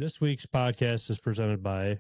This week's podcast is presented by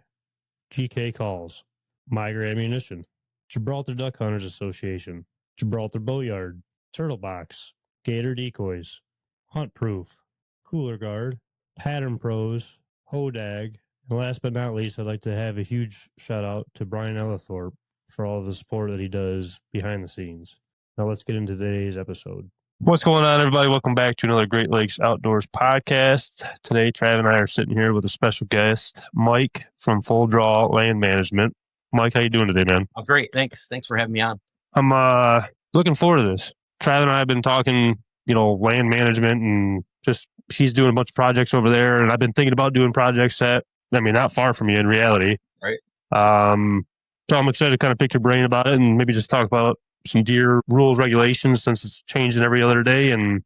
GK Calls, Migra Ammunition, Gibraltar Duck Hunters Association, Gibraltar Boatyard, Turtle Box, Gator Decoys, Hunt Proof, Cooler Guard, Pattern Pros, Hodag, and last but not least, I'd like to have a huge shout out to Brian Ellithorpe for all of the support that he does behind the scenes. Now let's get into today's episode. What's going on, everybody? Welcome back to another Great Lakes Outdoors podcast. Today, Trav and I are sitting here with a special guest, Mike from Draw Land Management. Mike, how you doing today, man? Oh, great. Thanks for having me on. I'm looking forward to this. Trav and I have been talking, land management, and just he's doing a bunch of projects over there, and I've been thinking about doing projects not far from you in reality. Right. So I'm excited to kind of pick your brain about it and maybe just talk about some deer rules, regulations, since it's changing every other day, and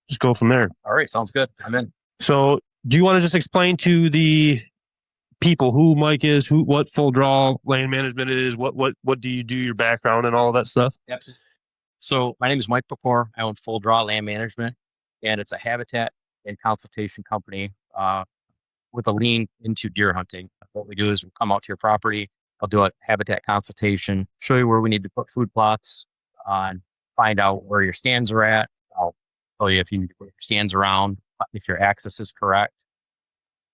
just go from there. All right. Sounds good. I'm in. So do you want to just explain to the people who Mike is, what Full Draw Land Management is, what do you do, your background and all of that stuff? Absolutely. So my name is Mike Pepor. I own Full Draw Land Management, and it's a habitat and consultation company with a lean into deer hunting. What we do is we come out to your property. I'll do a habitat consultation, show you where we need to put food plots, and find out where your stands are at. I'll tell you if you need to put your stands around, if your access is correct.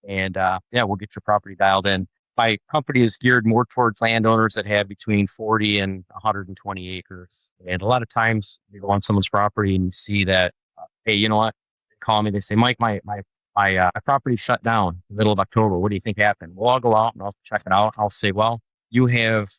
And we'll get your property dialed in. My company is geared more towards landowners that have between 40 and 120 acres. And a lot of times you go on someone's property and you see that, hey, you know what? They call me, they say, Mike, my property shut down in the middle of October. What do you think happened? Well, I'll go out and I'll check it out. I'll say, well, you have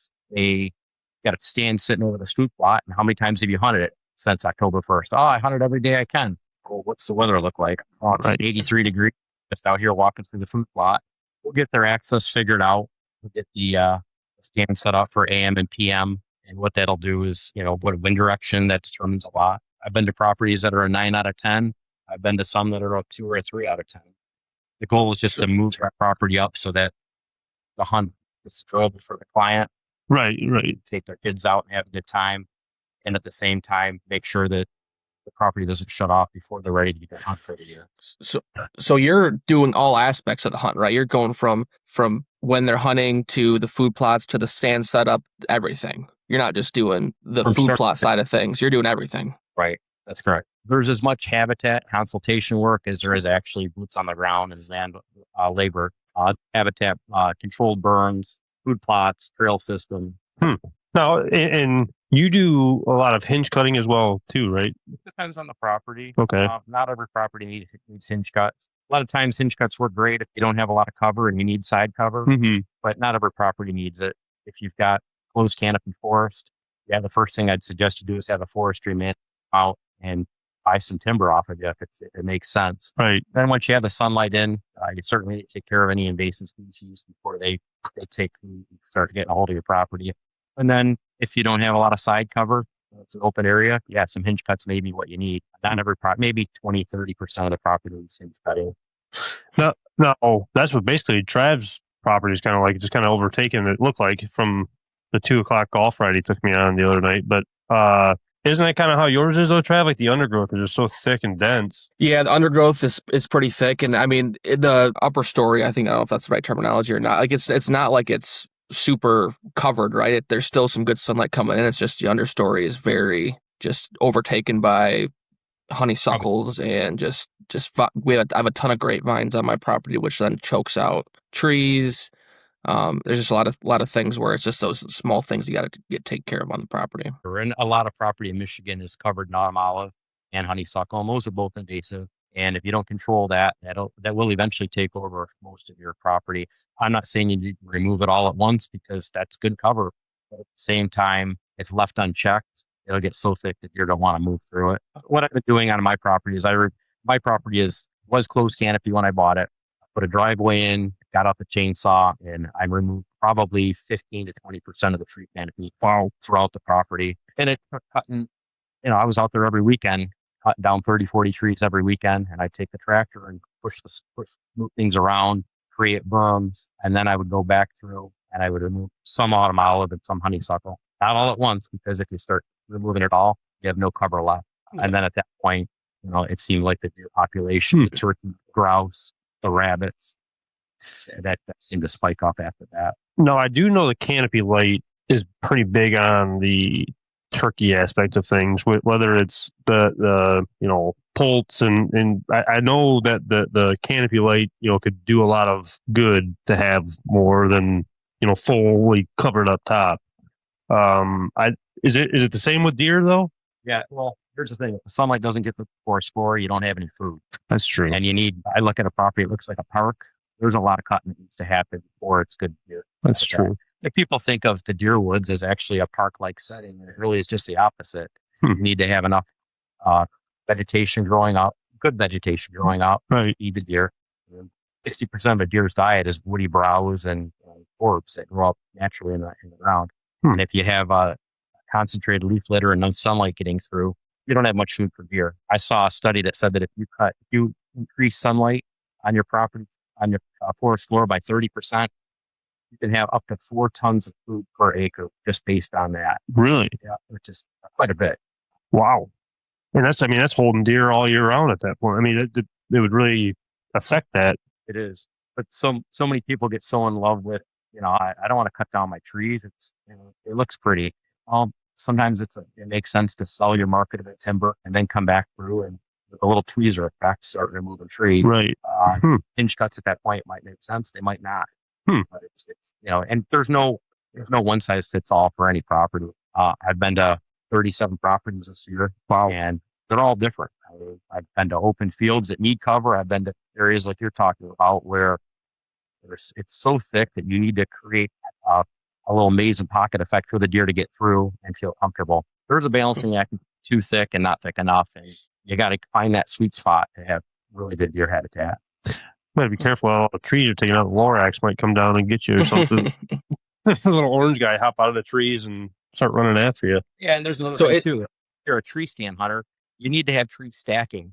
got a stand sitting over this food plot, and how many times have you hunted it since October 1st? Oh, I hunt it every day I can. Well, what's the weather look like? Oh, it's 83 degrees, just out here walking through the food plot. We'll get their access figured out. We'll get the stand set up for AM and PM, and what that'll do is, what a wind direction, that determines a lot. I've been to properties that are a 9 out of 10. I've been to some that are a 2 or a 3 out of 10. The goal is just to move that property up so that the hunt is enjoyable for the client. Right. Take their kids out and have a good time. And at the same time, make sure that the property doesn't shut off before they're ready to get hunt for the year. So you're doing all aspects of the hunt, right? You're going from when they're hunting to the food plots to the stand setup, everything. You're not just doing the food plot side of things. You're doing everything. Right. That's correct. There's as much habitat consultation work as there is actually boots on the ground and land labor. Habitat, controlled burns, food plots, trail system. Now, and you do a lot of hinge cutting as well, too, right? It depends on the property. Okay. Not every property needs hinge cuts. A lot of times hinge cuts work great if you don't have a lot of cover and you need side cover, but not every property needs it. If you've got closed canopy forest, the first thing I'd suggest you do is have a forestry man out and buy some timber off of you if it makes sense. Right. Then once you have the sunlight in, you certainly need to take care of any invasive species before they start getting a hold of your property. And then if you don't have a lot of side cover, it's an open area, some hinge cuts may be what you need. Not every maybe 20-30% of the property is hinge cutting. No, that's what basically Trav's property is kind of like, just kind of overtaken, it looked like, from the 2:00 golf ride he took me on the other night. But isn't that kind of how yours is, though, Trav? Like, the undergrowth is just so thick and dense. Yeah, the undergrowth is pretty thick. And I mean, the upper story, I don't know if that's the right terminology or not. Like, it's not like it's super covered, right? There's still some good sunlight coming in. It's just the understory is very just overtaken by honeysuckles and I have a ton of grapevines on my property, which then chokes out trees. There's just a lot of things where it's just those small things you got to take care of on the property. And a lot of property in Michigan is covered in autumn olive and honeysuckle, and those are both invasive. And if you don't control that will eventually take over most of your property. I'm not saying you need to remove it all at once because that's good cover. But at the same time, if left unchecked, it'll get so thick that you're going to want to move through it. What I've been doing on my property is my property was closed canopy when I bought it. I put a driveway in, got out the chainsaw, and I removed probably 15 to 20% of the tree canopy throughout the property. And it took cutting, I was out there every weekend, cutting down 30, 40 trees every weekend. And I'd take the tractor and move things around, create berms. And then I would go back through and I would remove some autumn olive and some honeysuckle. Not all at once, because if you start removing it all, you have no cover left. Yeah. And then at that point, it seemed like the deer population, the turkey, grouse, the rabbits, That seemed to spike up after that. No, I do know the canopy light is pretty big on the turkey aspect of things, whether it's the poults and I know that the canopy light could do a lot of good to have more than fully covered up top. Is it the same with deer though? Yeah, well, here's the thing: if the sunlight doesn't get the spore, you don't have any food. That's true. And I look at a property; it looks like a park. There's a lot of cutting that needs to happen before it's good deer. That's true. If people think of the deer woods as actually a park-like setting, it really is just the opposite. You need to have enough vegetation growing up, good vegetation growing up, right? Feed the deer. 60% of a deer's diet is woody browse and forbs that grow up naturally in the ground. And if you have a concentrated leaf litter and no sunlight getting through, you don't have much food for deer. I saw a study that said that if you increase sunlight on your property, on your forest floor by 30%, you can have up to 4 tons of food per acre just based on that. Really? Yeah, which is quite a bit. Wow. And that's holding deer all year round at that point. I mean, it would really affect that. It is. But so many people get so in love with, I don't want to cut down my trees. It's, it looks pretty. Sometimes it makes sense to sell your marketable timber and then come back through and with a little tweezer effect, start removing trees. Right. Hinge cuts at that point might make sense. They might not. But it's and there's no one size fits all for any property. I've been to 37 properties this year. Wow. And they're all different. I've been to open fields that need cover. I've been to areas like you're talking about where it's so thick that you need to create a little maze and pocket effect for the deer to get through and feel comfortable. There's a balancing act, too thick and not thick enough. And you got to find that sweet spot to have really good deer habitat. Gotta be careful. All the trees are taking out. The Lorax might come down and get you or something. This little orange guy hop out of the trees and start running after you. Yeah, and there's another thing too. If you're a tree stand hunter, you need to have tree stacking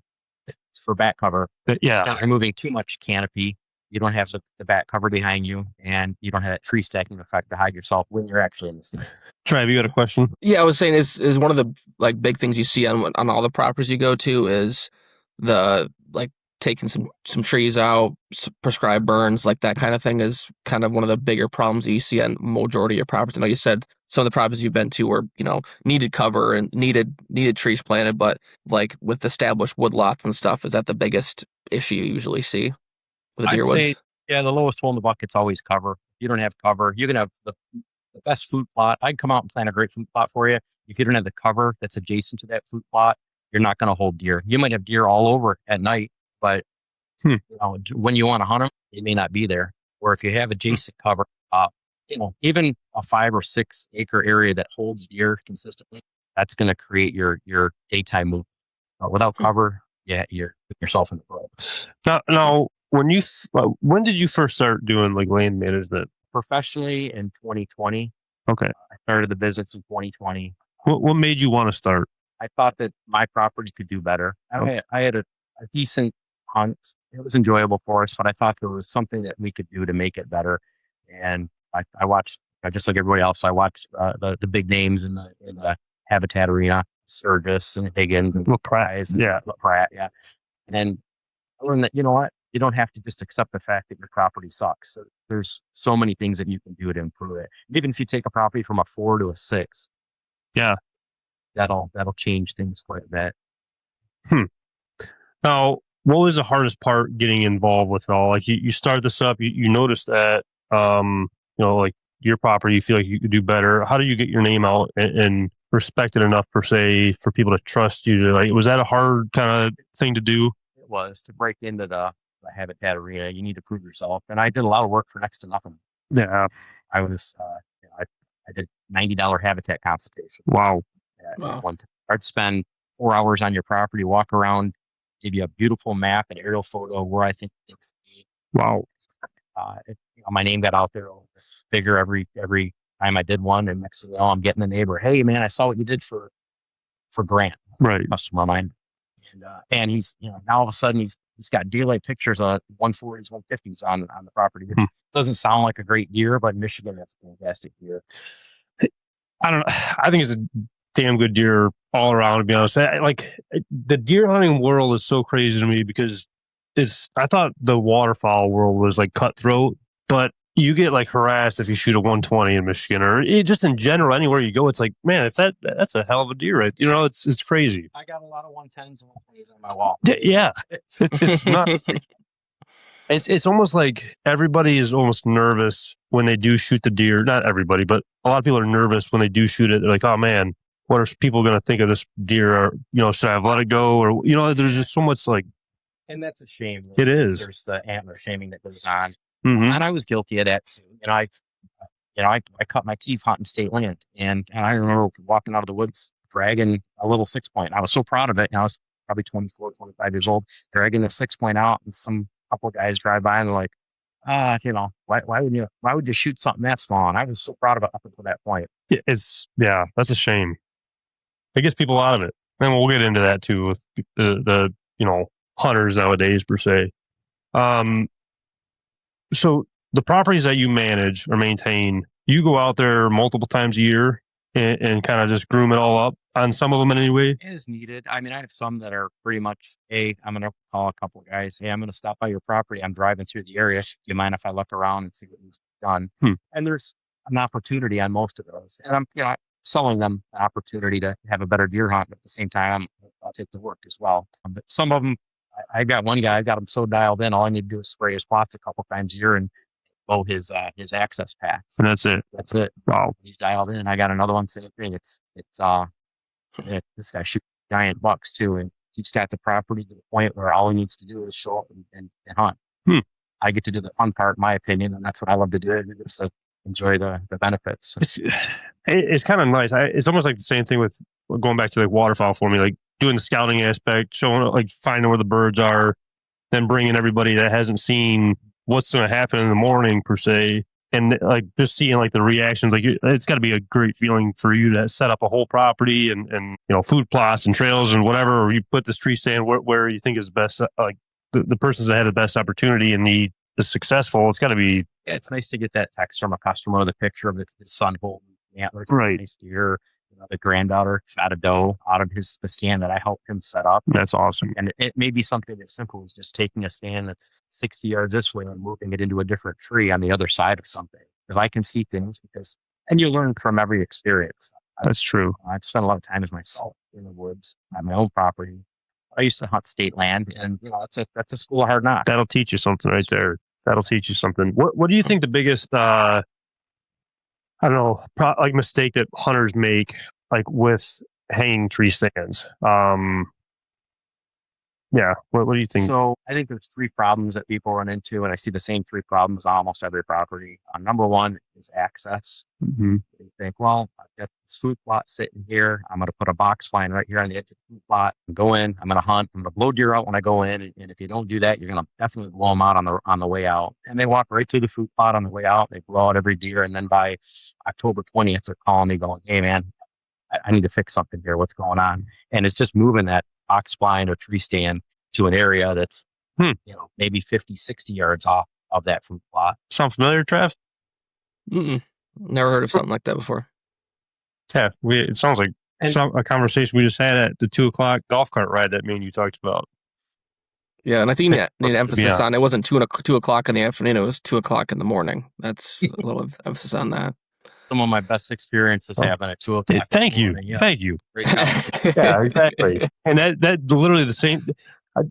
for back cover. Yeah. It's not removing too much canopy. You don't have the back cover behind you, and you don't have that tree stacking effect to hide yourself when you're actually in the stand. Trav, you got a question? Yeah, I was saying is one of the big things you see on all the properties you go to is the taking some trees out, prescribed burns, like that kind of thing is kind of one of the bigger problems that you see on majority of your properties. I know you said some of the properties you've been to were, needed cover and needed trees planted, but like with established woodlots and stuff, is that the biggest issue you usually see with the deer woods? Say, yeah, the lowest hole in the bucket's always cover. If you don't have cover, you can have the best food plot. I can come out and plant a great food plot for you. If you don't have the cover that's adjacent to that food plot, you're not going to hold deer. You might have deer all over at night, but when you want to hunt them, they may not be there. Or if you have adjacent cover, even a 5 or 6 acre area that holds deer consistently, that's going to create your daytime movement. Without cover, you're putting yourself in the road. Now, when did you first start doing like land management Professionally in 2020? Okay, I started the business in 2020. What made you want to start? I thought that my property could do better. I had a decent hunt. It was enjoyable for us, but I thought there was something that we could do to make it better. And I watched, just like everybody else, I watched the big names in the habitat arena, Sturgis and Higgins and LaPratt. Yeah. And I learned that, you know what? You don't have to just accept the fact that your property sucks. There's so many things that you can do to improve it. Even if you take a property from a 4 to a 6. Yeah. That'll change things quite a bit. Now, what was the hardest part getting involved with it all? Like you start this up, you notice that, like your property, you feel like you could do better. How do you get your name out and respected enough per se for people to trust you? Was that a hard kind of thing to do? It was. To break into the habitat arena, you need to prove yourself. And I did a lot of work for next to nothing. Yeah. I was, I did $90 habitat consultation. Wow. I'd spend 4 hours on your property, walk around, give you a beautiful map, an aerial photo of where I think things should be. Wow. My name got out there bigger every time I did one. And next thing you know, I'm getting a neighbor. Hey man, I saw what you did for Grant. Right. Customer of mine. And he's, now all of a sudden he's got deer-like pictures of 140s, 150s on the property, which doesn't sound like a great deer, but in Michigan, that's a fantastic deer. I don't know. I think it's a damn good deer all around, to be honest. Like the deer hunting world is so crazy to me because I thought the waterfowl world was like cutthroat, but you get like harassed if you shoot a 120 in Michigan, or just in general, anywhere you go, it's like, man, if that's a hell of a deer, right? You know, it's crazy. I got a lot of 110s and 120s on my wall. Yeah. It's nuts. It's almost like everybody is almost nervous when they do shoot the deer. Not everybody, but a lot of people are nervous when they do shoot it. They're like, oh man, what are people going to think of this deer? Or, should I have let it go? Or, there's just so much like. And that's a shame. It is. There's the antler shaming that goes on. Mm-hmm. And I was guilty of that too. I cut my teeth hunting state land. And I remember walking out of the woods, dragging a little 6-point. I was so proud of it. And I was probably 24, 25 years old, dragging the 6-point out, and some couple of guys drive by and they're like, why would you shoot something that small? And I was so proud of it up until that point. That's a shame. It gets people out of it. And we'll get into that too with the hunters nowadays per se. So the properties that you manage or maintain, you go out there multiple times a year and kind of just groom it all up on some of them in any way? As needed. I mean, I have some that are pretty much, hey, I'm going to call a couple of guys. Hey, I'm going to stop by your property. I'm driving through the area. Do you mind if I look around and see what needs to be done? And there's an opportunity on most of those. And I'm selling them an opportunity to have a better deer hunt. But at the same time, I'll take the work as well. But some of them, I got one guy, I got him so dialed in, all I need to do is spray his plots a couple times a year and mow his access paths. And that's it. That's it. Wow. He's dialed in. I got another one, same thing. This guy shoots giant bucks too, and he's got the property to the point where all he needs to do is show up and hunt. I get to do the fun part, in my opinion, and that's what I love to do. Just to enjoy the benefits. It's kind of nice. It's almost like the same thing with going back to like waterfowl for me, like doing the scouting aspect, showing like finding where the birds are, then bringing everybody that hasn't seen what's going to happen in the morning per se, and like just seeing like the reactions. Like it's got to be a great feeling for you to set up a whole property and food plots and trails and whatever, or you put this tree stand where you think is best, like the persons that had the best opportunity and is successful. It's got to be. Yeah, it's nice to get that text from a customer with a picture of his son holding antlers, right? Nice deer. The granddaughter shot a doe out of the stand that I helped him set up. That's awesome. And it may be something as simple as just taking a stand that's 60 yards this way and moving it into a different tree on the other side of something. Because I can see things and you learn from every experience. That's true. I've spent a lot of time as myself in the woods on my own property. I used to hunt state land, and that's a school of hard knocks. That'll teach you something right there. That'll teach you something. What do you think the biggest mistake that hunters make, like with hanging tree stands? What do you think? So I think there's 3 problems that people run into, and I see the same 3 problems on almost every property. Number 1 is access. Mm-hmm. You think, well, I've got this food plot sitting here. I'm going to put a box line right here on the edge of the food plot and go in. I'm going to hunt. I'm going to blow deer out when I go in. And if you don't do that, you're going to definitely blow them out on the way out. And they walk right through the food plot on the way out. They blow out every deer. And then by October 20th, they're calling me going, hey, man, I need to fix something here. What's going on? And it's just moving that box blind or tree stand to an area that's, maybe 50, 60 yards off of that food plot. Sound familiar, Trav? Never heard of something like that before. Yeah, it sounds like a conversation we just had at the 2:00 golf cart ride that me and you talked about. Yeah, and I think you need emphasis on it wasn't 2:00 in the afternoon, it was 2:00 in the morning. That's a little emphasis on that. Some of my best experiences happen at 2:00. Thank you. Yeah. Thank you. Yeah, exactly. And that's literally the same.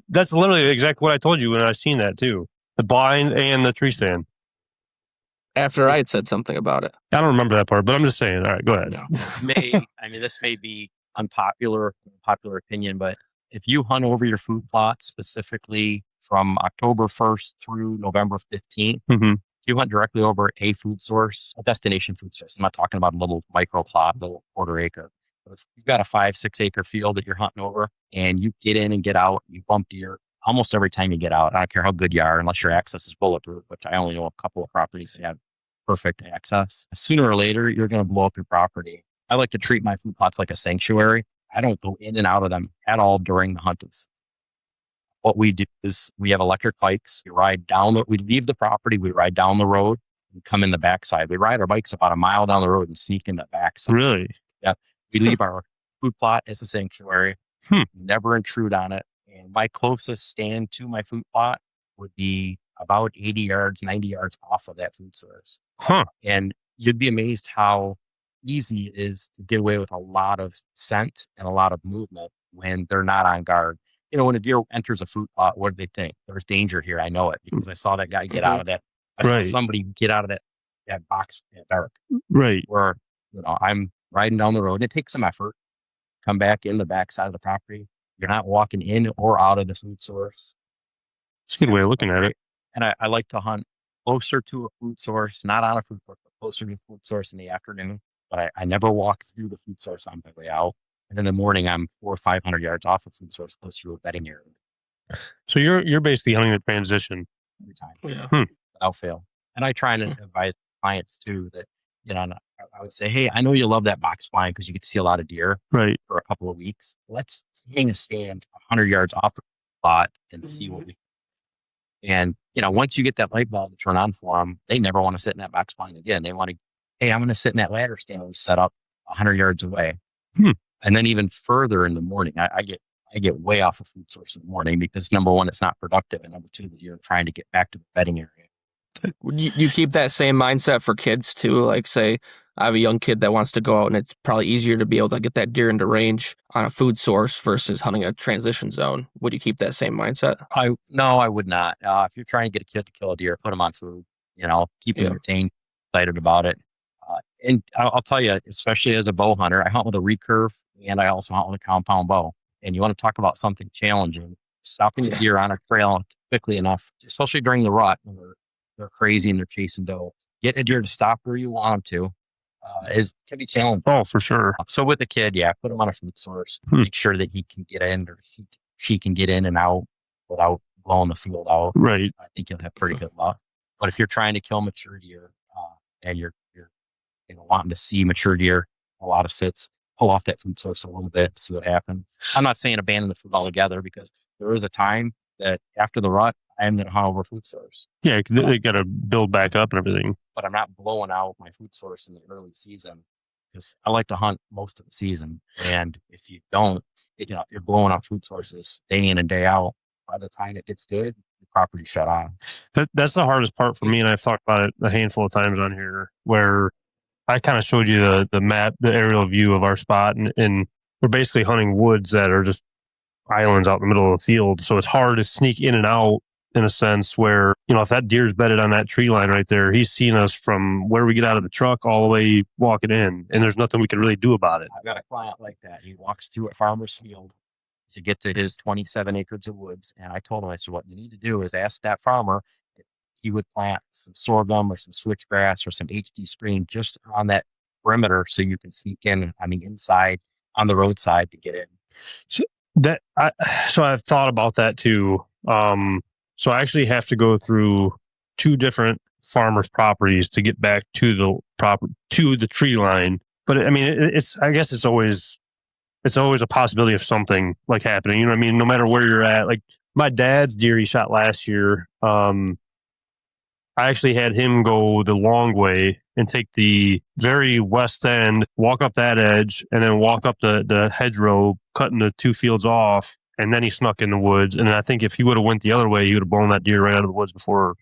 That's literally exactly what I told you when I seen that too. The blind and the tree stand. After I had said something about it. I don't remember that part, but I'm just saying. All right, go ahead. No. This may be unpopular opinion, but if you hunt over your food plot specifically from October 1st through November 15th, you hunt directly over a food source, a destination food source. I'm not talking about a little micro plot, little quarter acre. But if you've got a 5-6 acre field that you're hunting over and you get in and get out, you bump deer almost every time you get out. I don't care how good you are, unless your access is bulletproof, which I only know a couple of properties that have perfect access. Sooner or later, you're going to blow up your property. I like to treat my food plots like a sanctuary. I don't go in and out of them at all during the huntings. What we do is we have electric bikes. We leave the property, we ride down the road and come in the backside. We ride our bikes about a mile down the road and sneak in the backside. Really? Yeah. We leave our food plot as a sanctuary. Never intrude on it. And my closest stand to my food plot would be about 80 yards, 90 yards off of that food source. Huh. And you'd be amazed how easy it is to get away with a lot of scent and a lot of movement when they're not on guard. You know, when a deer enters a food plot, what do they think? There's danger here. I know it because I saw that guy get out of that. I saw Right. somebody get out of that box at dark. Right. Where, you know, I'm riding down the road and it takes some effort. Come back in the backside of the property. You're not walking in or out of the food source. It's a good way of looking at it. And I like to hunt closer to a food source, not on a food source, but closer to a food source in the afternoon. But I never walk through the food source on my way out. And in the morning, I'm 400 or 500 yards off a food source, closer to a bedding area. So you're basically hunting the transition Every time. Yeah. Without fail. And I try and advise clients too that, you know, I would say, hey, I know you love that box blind because you get to see a lot of deer right for a couple of weeks. Let's hang a stand 100 yards off the plot and see what we. And, you know, once you get that light bulb to turn on for them, they never want to sit in that box blind again. They want to, hey, I'm going to sit in that ladder stand we set up 100 yards away. And then even further in the morning, I get way off of food source in the morning because number one, it's not productive. And number two, the deer are trying to get back to the bedding area. You keep that same mindset for kids too. Like, say, I have a young kid that wants to go out, and it's probably easier to be able to get that deer into range on a food source versus hunting a transition zone. Would you keep that same mindset? No, I would not. If you're trying to get a kid to kill a deer, put him on food. You know, keep him entertained, excited about it. And I'll tell you, especially as a bow hunter, I hunt with a recurve and I also hunt with a compound bow. And you want to talk about something challenging, stopping the deer on a trail quickly enough, especially during the rut when they're crazy and they're chasing doe. Getting a deer to stop where you want them to can be challenging. Oh, for sure. So with the kid, put him on a food source. Make sure that he can get in or she can get in and out without blowing the field out. Right. I think you'll have pretty good luck. But if you're trying to kill mature deer and you're wanting to see mature deer, a lot of sits, pull off that food source a little bit, see what happens. I'm not saying abandon the food altogether because there is a time that after the rut, I am going to hunt over food source. Yeah, they got to build back up and everything. But I'm not blowing out my food source in the early season because I like to hunt most of the season. And if you don't, if you're blowing out food sources day in and day out, by the time it gets good, the property shut off. That's the hardest part for me, and I've talked about it a handful of times on here, where I kind of showed you the map, the aerial view of our spot, and we're basically hunting woods that are just islands out in the middle of the field. So it's hard to sneak in and out in a sense where, you know, if that deer's bedded on that tree line right there, he's seen us from where we get out of the truck all the way walking in, and there's nothing we can really do about it. I've got a client like that. He walks through a farmer's field to get to his 27 acres of woods. And I told him, I said, what you need to do is ask that farmer if he would plant some sorghum or some switchgrass or some HD screen just on that perimeter so you can sneak in on the inside, on the roadside to get in. So I've thought about that too. So I actually have to go through two different farmers' properties to get back to the tree line. But I mean, I guess it's always a possibility of something like happening. You know what I mean? No matter where you're at. Like my dad's deer he shot last year. I actually had him go the long way and take the very west end, walk up that edge, and then walk up the hedgerow, cutting the two fields off. And then he snuck in the woods. And I think if he would have went the other way, he would have blown that deer right out of the woods before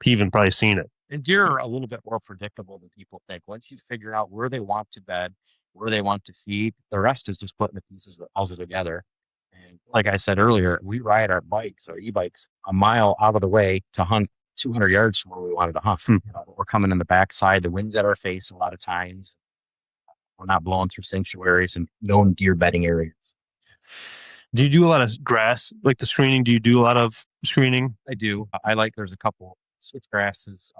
he even probably seen it. And deer are a little bit more predictable than people think. Once you figure out where they want to bed, where they want to feed, the rest is just putting the pieces of the puzzle together. And like I said earlier, we ride our bikes, our e-bikes, a mile out of the way to hunt 200 yards from where we wanted to hunt. You know, we're coming in the backside, the wind's at our face a lot of times. We're not blowing through sanctuaries and known deer bedding areas. Do you do a lot of grass, like the screening? Do you do a lot of screening? I do. There's a couple switchgrasses,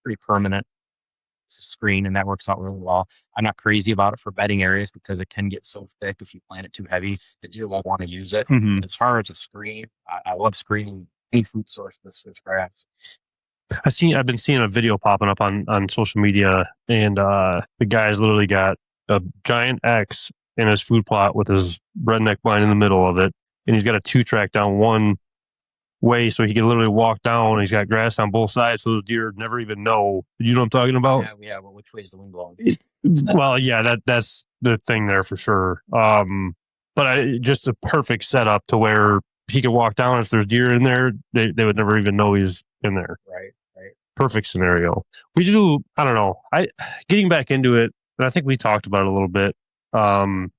pretty permanent screen, and that works out really well. I'm not crazy about it for bedding areas because it can get so thick if you plant it too heavy that you won't want to use it. Mm-hmm. As far as a screen, I love screening any food source with switchgrass. I've been seeing a video popping up on social media, and the guy's literally got a giant X in his food plot with his redneck blind in the middle of it, and he's got a 2-track down one way so he can literally walk down. He's got grass on both sides, so the deer never even know. You know what I'm talking about? Yeah. Well, which way is the wind blowing? Well, yeah, that's the thing there for sure. But just a perfect setup to where he could walk down. If there's deer in there, they would never even know he's in there. Right. Perfect scenario. We do, I don't know. Getting back into it, and I think we talked about it a little bit. I don't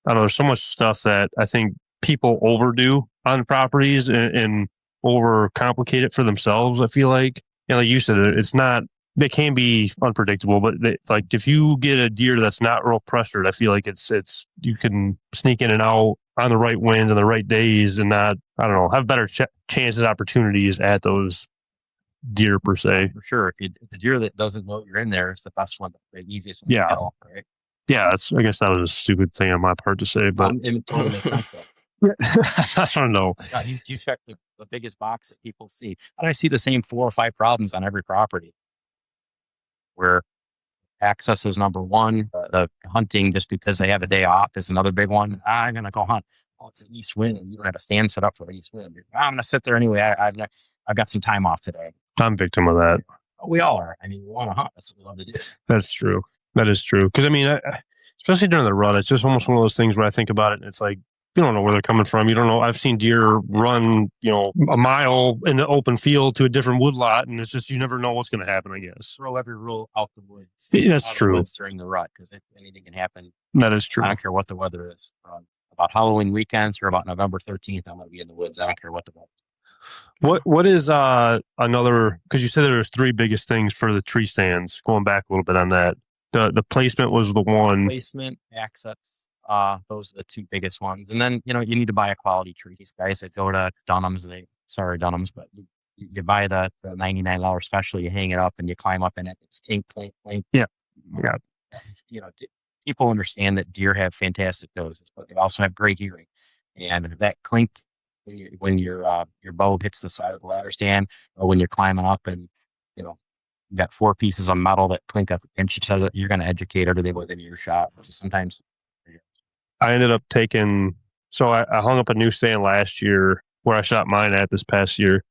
know, there's so much stuff that I think people overdo on properties and overcomplicate it for themselves. I feel like, like you said, they can be unpredictable, but it's like if you get a deer that's not real pressured, I feel like it's you can sneak in and out on the right winds and the right days and not, I don't know, have better chances, opportunities at those deer per se. For sure. If the deer that doesn't know you're in there is the best one, the easiest one to kill, right? Yeah, I guess that was a stupid thing on my part to say, but it totally makes sense though. I don't know. You check the biggest box that people see, and I see the same 4 or 5 problems on every property where access is number one. The hunting, just because they have a day off, is another big one. I'm gonna go hunt. Oh, it's an east wind, and you don't have a stand set up for the east wind. I'm gonna sit there anyway. I've got some time off today. I'm a victim of that. We all are. I mean, we want to hunt. That's what we love to do. That's true. That is true. Because I mean, especially during the rut, it's just almost one of those things where I think about it, and it's like, you don't know where they're coming from. You don't know. I've seen deer run, a mile in the open field to a different woodlot, and it's just, you never know what's going to happen, I guess. Throw every rule out the woods. That's true. During the rut, because anything can happen. That is true. I don't care what the weather is. About Halloween weekends or about November 13th, I'm going to be in the woods. I don't care what the weather is. What is another, because you said there's 3 biggest things for the tree stands, going back a little bit on that. The placement was the one. Placement, access. Those are the 2 biggest ones. And then, you need to buy a quality tree. These guys that go to Dunham's, but you buy the $99 special, you hang it up and you climb up in it. It's tink, plink, plink. Yeah. People understand that deer have fantastic noses, but they also have great hearing. And that clink, when your bow hits the side of the ladder stand, or when you're climbing up and, you got 4 pieces of metal that clink up against each other, you're going to educate everybody within earshot, which is sometimes. I ended up I hung up a new stand last year where I shot mine at this past year.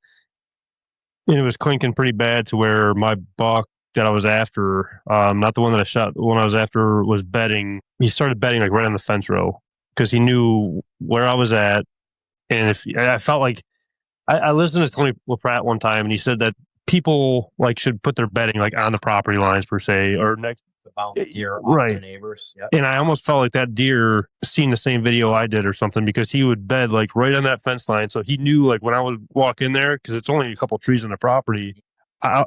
And it was clinking pretty bad to where my buck that I was after, not the one that I shot, the one I was after was bedding. He started bedding like right on the fence row because he knew where I was at. And I felt like I listened to Tony LaPratt one time, and he said that people should put their bedding on the property lines per se, or next to bounce deer off right. the neighbors. Yep. And I almost felt like that deer seen the same video I did or something, because he would bed right on that fence line. So he knew when I would walk in there, because it's only a couple of trees on the property,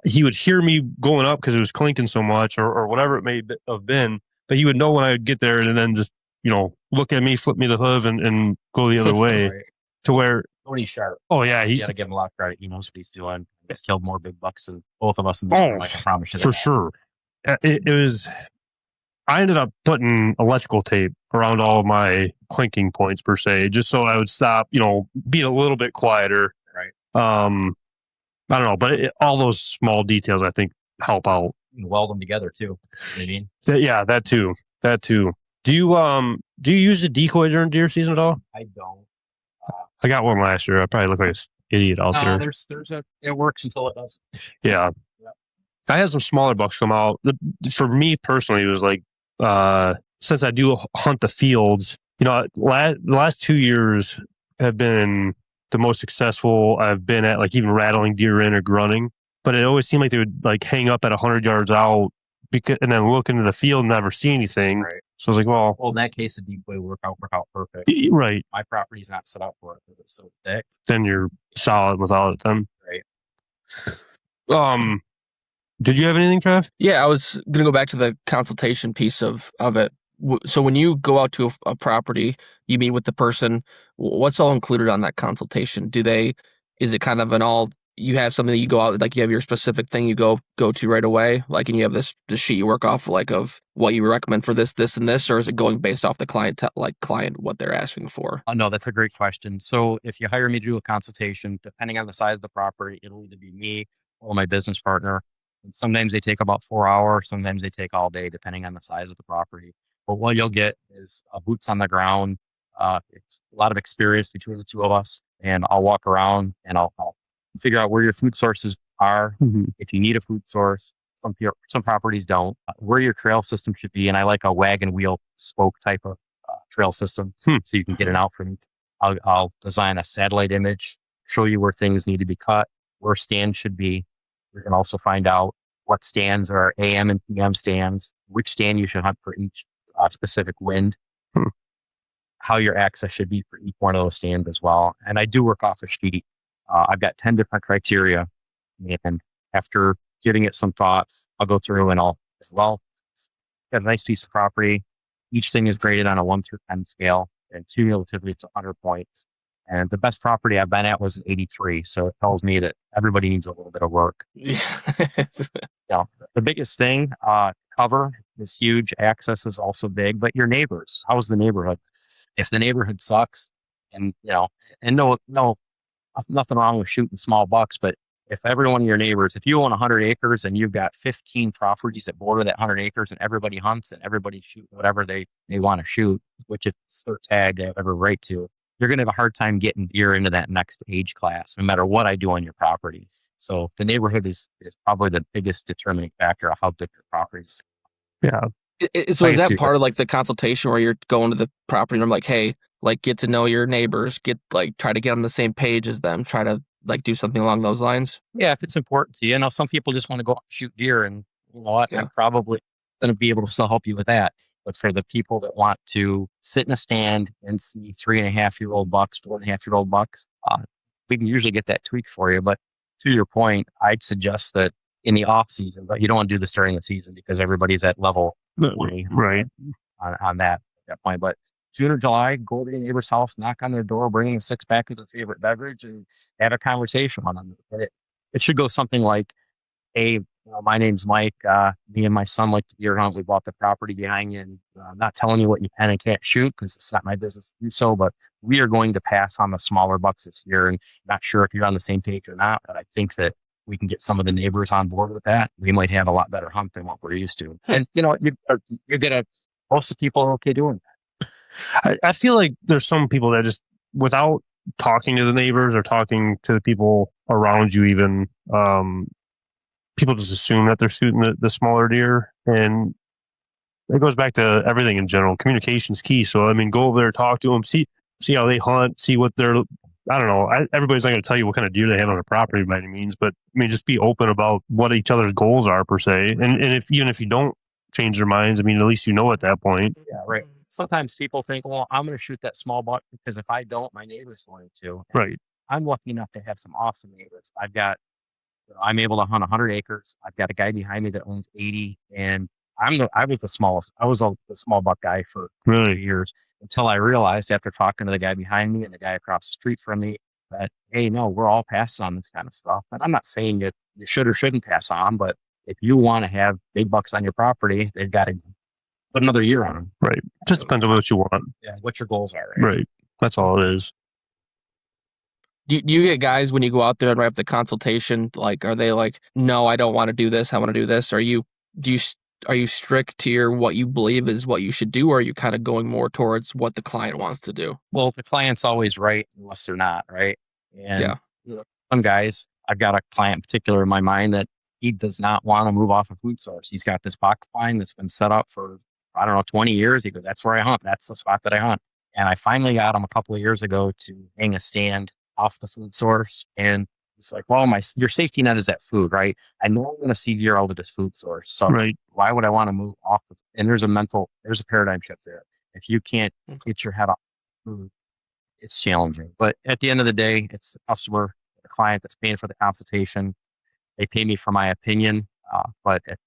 he would hear me going up because it was clinking so much or whatever it may have been. But he would know when I would get there and then just, look at me, flip me the hoof and go the other way. Right. To where Tony's sharp. Oh yeah, you got to give him a lot of credit. He knows what he's doing. He's killed more big bucks than both of us in this room. I promise you that. For sure. It was. I ended up putting electrical tape around all of my clinking points per se, just so I would stop. Being a little bit quieter. Right. I don't know, but all those small details I think help out. You can weld them together too. You know what I mean? Yeah, that too. Do you use the decoy during deer season at all? I don't. I got one last year. I probably look like an idiot out there. It works until it doesn't. Yeah. I had some smaller bucks come out. For me personally, it was since I do hunt the fields, the last 2 years have been the most successful I've been at, even rattling deer in or grunting. But it always seemed like they would hang up at 100 yards out and then look into the field and never see anything. Right. So I was like, well, in that case, the decoy work out perfect. Right. My property's not set up for it because it's so thick. Then you're solid without it then. Right. Did you have anything, Trev? Yeah, I was going to go back to the consultation piece of it. So when you go out to a property, you meet with the person, what's all included on that consultation? Is it kind of you have something that you go out, you have your specific thing you go to right away, and you have this sheet you work off of what you recommend for this, and this, or is it going based off the client, what they're asking for? No, that's a great question. So if you hire me to do a consultation, depending on the size of the property, it'll either be me or my business partner. And sometimes they take about 4 hours, sometimes they take all day, depending on the size of the property. But what you'll get is boots on the ground, it's a lot of experience between the 2 of us, and I'll walk around and I'll figure out where your food sources are. Mm-hmm. If you need a food source, some properties don't. Where your trail system should be, and I like a wagon wheel spoke type of trail system, so you can get it out from. I'll design a satellite image, show you where things need to be cut, where stands should be. You can also find out what stands are AM and PM stands, which stand you should hunt for each specific wind, how your access should be for each one of those stands as well. And I do work off a sheet. I've got 10 different criteria. And after giving it some thoughts, I'll go through and I'll, got a nice piece of property. Each thing is graded on a 1 through 10 scale, and cumulatively it's 100 points. And the best property I've been at was an 83. So it tells me that everybody needs a little bit of work. Yeah. The biggest thing, cover is huge. Access is also big, but your neighbors, how's the neighborhood? If the neighborhood sucks and, and nothing wrong with shooting small bucks, but if every one of your neighbors, if you own 100 acres and you've got 15 properties that border that 100 acres and everybody hunts and everybody shoots whatever they want to shoot, which it's their tag they have every right to, you're going to have a hard time getting deer into that next age class, no matter what I do on your property. So the neighborhood is probably the biggest determining factor of how big your property is. Yeah. So is that part of like the consultation where you're going to the property and I'm like, hey, like get to know your neighbors, try to get on the same page as them, try to like do something along those lines? Yeah, if it's important to you. Some people just want to go out and shoot deer, and I'm probably going to be able to still help you with that. But for the people that want to sit in a stand and see 3.5-year-old bucks, 4.5-year-old bucks, we can usually get that tweaked for you. But to your point, I'd suggest that in the off season, but you don't want to do this during the season because everybody's at level 20 right on that point. But June or July, go to your neighbor's house, knock on their door, bring in a 6-pack of their favorite beverage, and have a conversation on them. It should go something like, hey, my name's Mike. Me and my son like to deer hunt. We bought the property behind you, and I'm not telling you what you can and can't shoot because it's not my business to do so, but we are going to pass on the smaller bucks this year. And I'm not sure if you're on the same page or not, but I think that we can get some of the neighbors on board with that. We might have a lot better hunt than what we're used to. And, you get most of the people are okay doing that. I feel like there's some people that just, without talking to the neighbors or talking to the people around you even, people just assume that they're shooting the smaller deer. And it goes back to everything in general. Communication's key. So, go over there, talk to them, see how they hunt, see what they're, I don't know. Everybody's not going to tell you what kind of deer they have on their property by any means, but just be open about what each other's goals are per se. And even if you don't change their minds, at least you know at that point. Yeah, right. Sometimes people think, well, I'm going to shoot that small buck because if I don't, my neighbor's going to. And right. I'm lucky enough to have some awesome neighbors. I'm able to hunt 100 acres. I've got a guy behind me that owns 80, and I was the smallest. I was the small buck guy for years until I realized after talking to the guy behind me and the guy across the street from me that, hey, no, we're all passing on this kind of stuff. And I'm not saying that you should or shouldn't pass on, but if you want to have big bucks on your property, they've got to put another year on them. Right. Just depends on what you want. Yeah, what your goals are. Right. That's all it is. Do you get guys when you go out there and write up the consultation, like, are they like, no, I don't want to do this, I want to do this? Are you strict to what you believe is what you should do, or are you kind of going more towards what the client wants to do? Well, the client's always right unless they're not, right? And some guys, I've got a client in particular in my mind that he does not want to move off a food source. He's got this box line that's been set up for, 20 years. He goes, that's where I hunt. That's the spot that I hunt. And I finally got him a couple of years ago to hang a stand off the food source. And it's like, well, your safety net is that food, right? I know I'm going to see deer over this food source. So why would I want to move off? And there's a paradigm shift there. If you can't get your head off food, it's challenging. But at the end of the day, it's the customer, the client that's paying for the consultation. They pay me for my opinion, but they're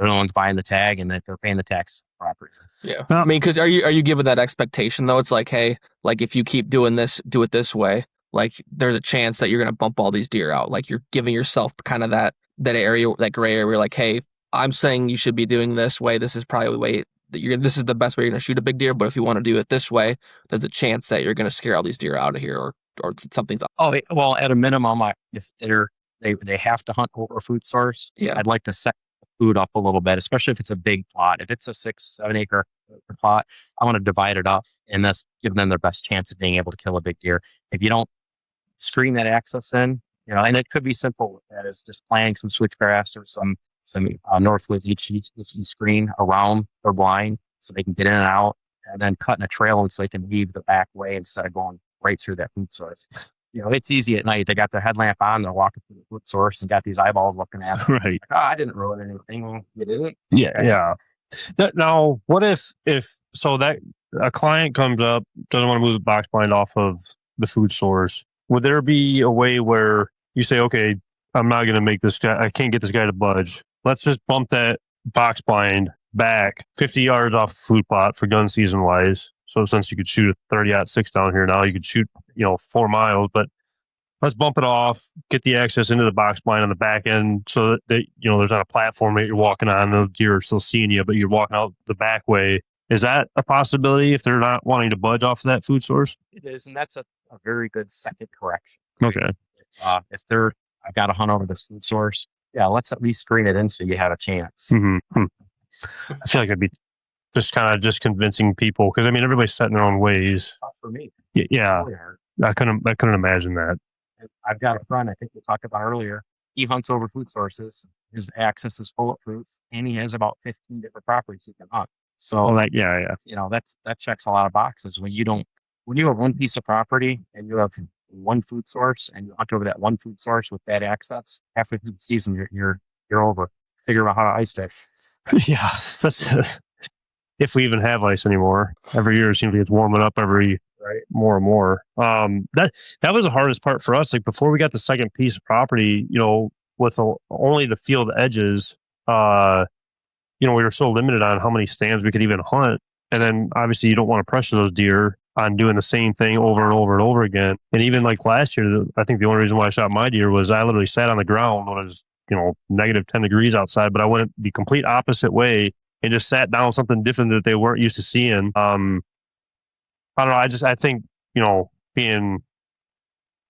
the ones buying the tag and that they're paying the tax property. Yeah. Because are you given that expectation though? It's like, hey, like if you keep doing this, do it this way. Like there's a chance that you're going to bump all these deer out. Like you're giving yourself kind of that area, that gray area where you're like, hey, I'm saying you should be doing this way. This is probably the way that this is the best way you're going to shoot a big deer. But if you want to do it this way, there's a chance that you're going to scare all these deer out of here or something's up. Oh, well, at a minimum, if they have to hunt over a food source. Yeah. I'd like to set the food up a little bit, especially if it's a big plot. If it's a 6-7 acre plot, I want to divide it up and thus give them their best chance of being able to kill a big deer. If you don't screen that access in, and it could be simple as just planting some switchgrass or some northwoods each screen around their blind so they can get in and out, and then cutting a trail in so they can leave the back way instead of going right through that food source. It's easy at night. They got their headlamp on, they're walking through the food source and got these eyeballs looking at them. Right. Like, I didn't ruin anything. Well, you didn't? Yeah. Okay. Yeah. Now, what if so that a client comes up, doesn't want to move the box blind off of the food source? Would there be a way where you say, okay, I'm not going to make this guy, I can't get this guy to budge. Let's just bump that box blind back 50 yards off the food plot for gun season wise. So since you could shoot a 30-06 down here now, you could shoot, 4 miles, but let's bump it off, get the access into the box blind on the back end so that there's not a platform that you're walking on. The deer are still seeing you, but you're walking out the back way. Is that a possibility if they're not wanting to budge off of that food source? It is, and that's a very good second correction. Okay. If I've got to hunt over this food source, let's at least screen it in so you have a chance. Mm-hmm. I feel like I'd be just convincing people because everybody's set in their own ways. It's tough for me. Yeah. Really hard. I couldn't imagine that. I've got a friend, I think we talked about earlier. He hunts over food sources. His access is bulletproof, and he has about 15 different properties he can hunt. So, that checks a lot of boxes. When you have one piece of property and you have one food source and you hunt over that one food source with bad access, halfway through the season, you're over. Figure out how to ice fish. Yeah, that's if we even have ice anymore. Every year it seems like it's warming up more and more. That was the hardest part for us. Like before we got the second piece of property, with only the field edges, we were so limited on how many stands we could even hunt. And then obviously you don't want to pressure those deer on doing the same thing over and over and over again. And even like last year, I think the only reason why I shot my deer was I literally sat on the ground when it was, negative 10 degrees outside, but I went the complete opposite way and just sat down something different that they weren't used to seeing. I don't know. I think, being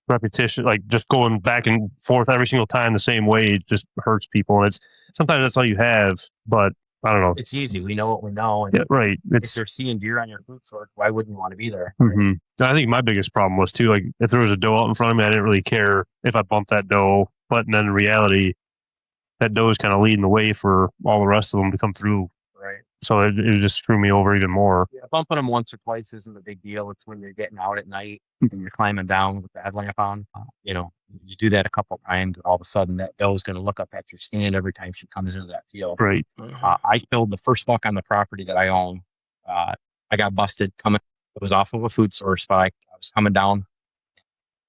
repetition, like just going back and forth every single time the same way just hurts people. And sometimes that's all you have, but I don't know. It's easy. We know what we know. And yeah, right. If you're seeing deer on your food source, why wouldn't you want to be there? Mm-hmm. I think my biggest problem was too, like if there was a doe out in front of me, I didn't really care if I bumped that doe, but then in reality, that doe is kind of leading the way for all the rest of them to come through. Right. So it just screw me over even more. Yeah, bumping them once or twice isn't a big deal. It's when you're getting out at night and you're climbing down with the headlamp on. You do that a couple times, and all of a sudden that doe is going to look up at your stand every time she comes into that field. Right. I killed the first buck on the property that I own. I got busted coming. It was off of a food source, but I was coming down.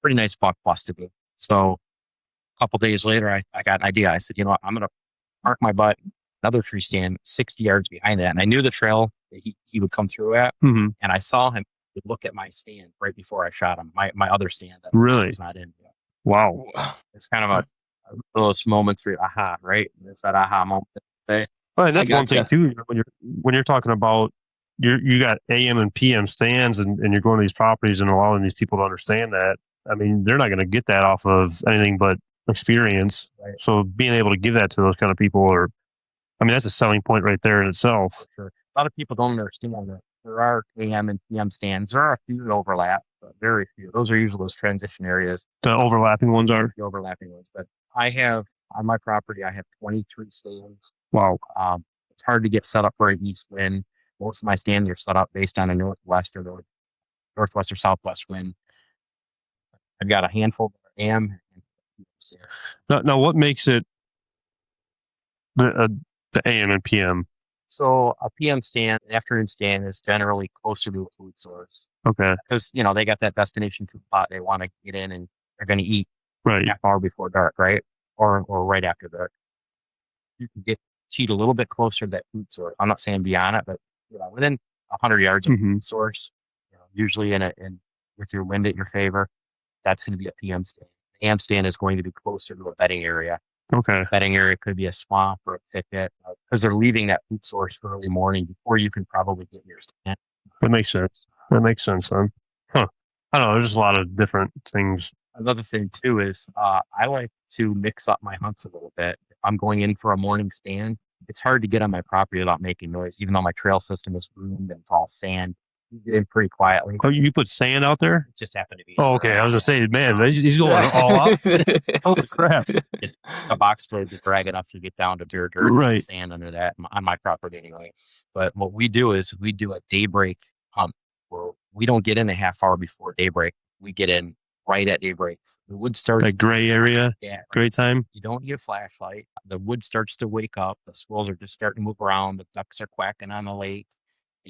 Pretty nice buck busted me. So a couple days later, I got an idea. I said, I'm going to park my butt another tree stand 60 yards behind that. And I knew the trail that he would come through at. Mm-hmm. And I saw him look at my stand right before I shot him, my other stand that really was not in yet. Wow. It's kind of those moments where aha, right? It's that aha moment. Well, and that's one thing too, when you're talking about you got AM and PM stands and you're going to these properties and allowing these people to understand that. They're not going to get that off of anything but experience. Right. So being able to give that to those kind of people that's a selling point right there in itself. Sure. A lot of people don't understand that there are AM and PM stands. There are a few that overlap, but very few. Those are usually those transition areas. The overlapping ones are? The overlapping ones. But I have, on my property, I have 23 stands. Wow. It's hard to get set up for an east wind. Most of my stands are set up based on a northwest or northwest or southwest wind. I've got a handful of AM. Now, what makes it the AM and PM? So a PM stand, an afternoon stand, is generally closer to a food source. Okay. Because, they got that destination food plot they want to get in and they're going to eat right half hour before dark, right? Or right after dark. You can cheat a little bit closer to that food source. I'm not saying beyond it, but within 100 yards of the food source, usually with your wind at your favor, that's going to be a PM stand. The AM stand is going to be closer to a bedding area. Okay. Bedding area could be a swamp or a thicket because they're leaving that food source early morning before you can probably get your stand. That makes sense then. Huh. I don't know. There's just a lot of different things. Another thing too is I like to mix up my hunts a little bit. If I'm going in for a morning stand, it's hard to get on my property without making noise, even though my trail system is groomed and it's all sand. You get in pretty quietly. Oh, you put sand out there? It just happened to be. Oh, okay. I was just saying, man, he's going all out. Holy crap. A box blade is drag enough to get down to bare dirt and sand under that on my property anyway. But what we do is we do a daybreak hunt where we don't get in a half hour before daybreak. we get in right at daybreak. The wood starts. That gray area, Yeah. gray time. You don't need a flashlight. The wood starts to wake up. The squirrels are just starting to move around. The ducks are quacking on the lake.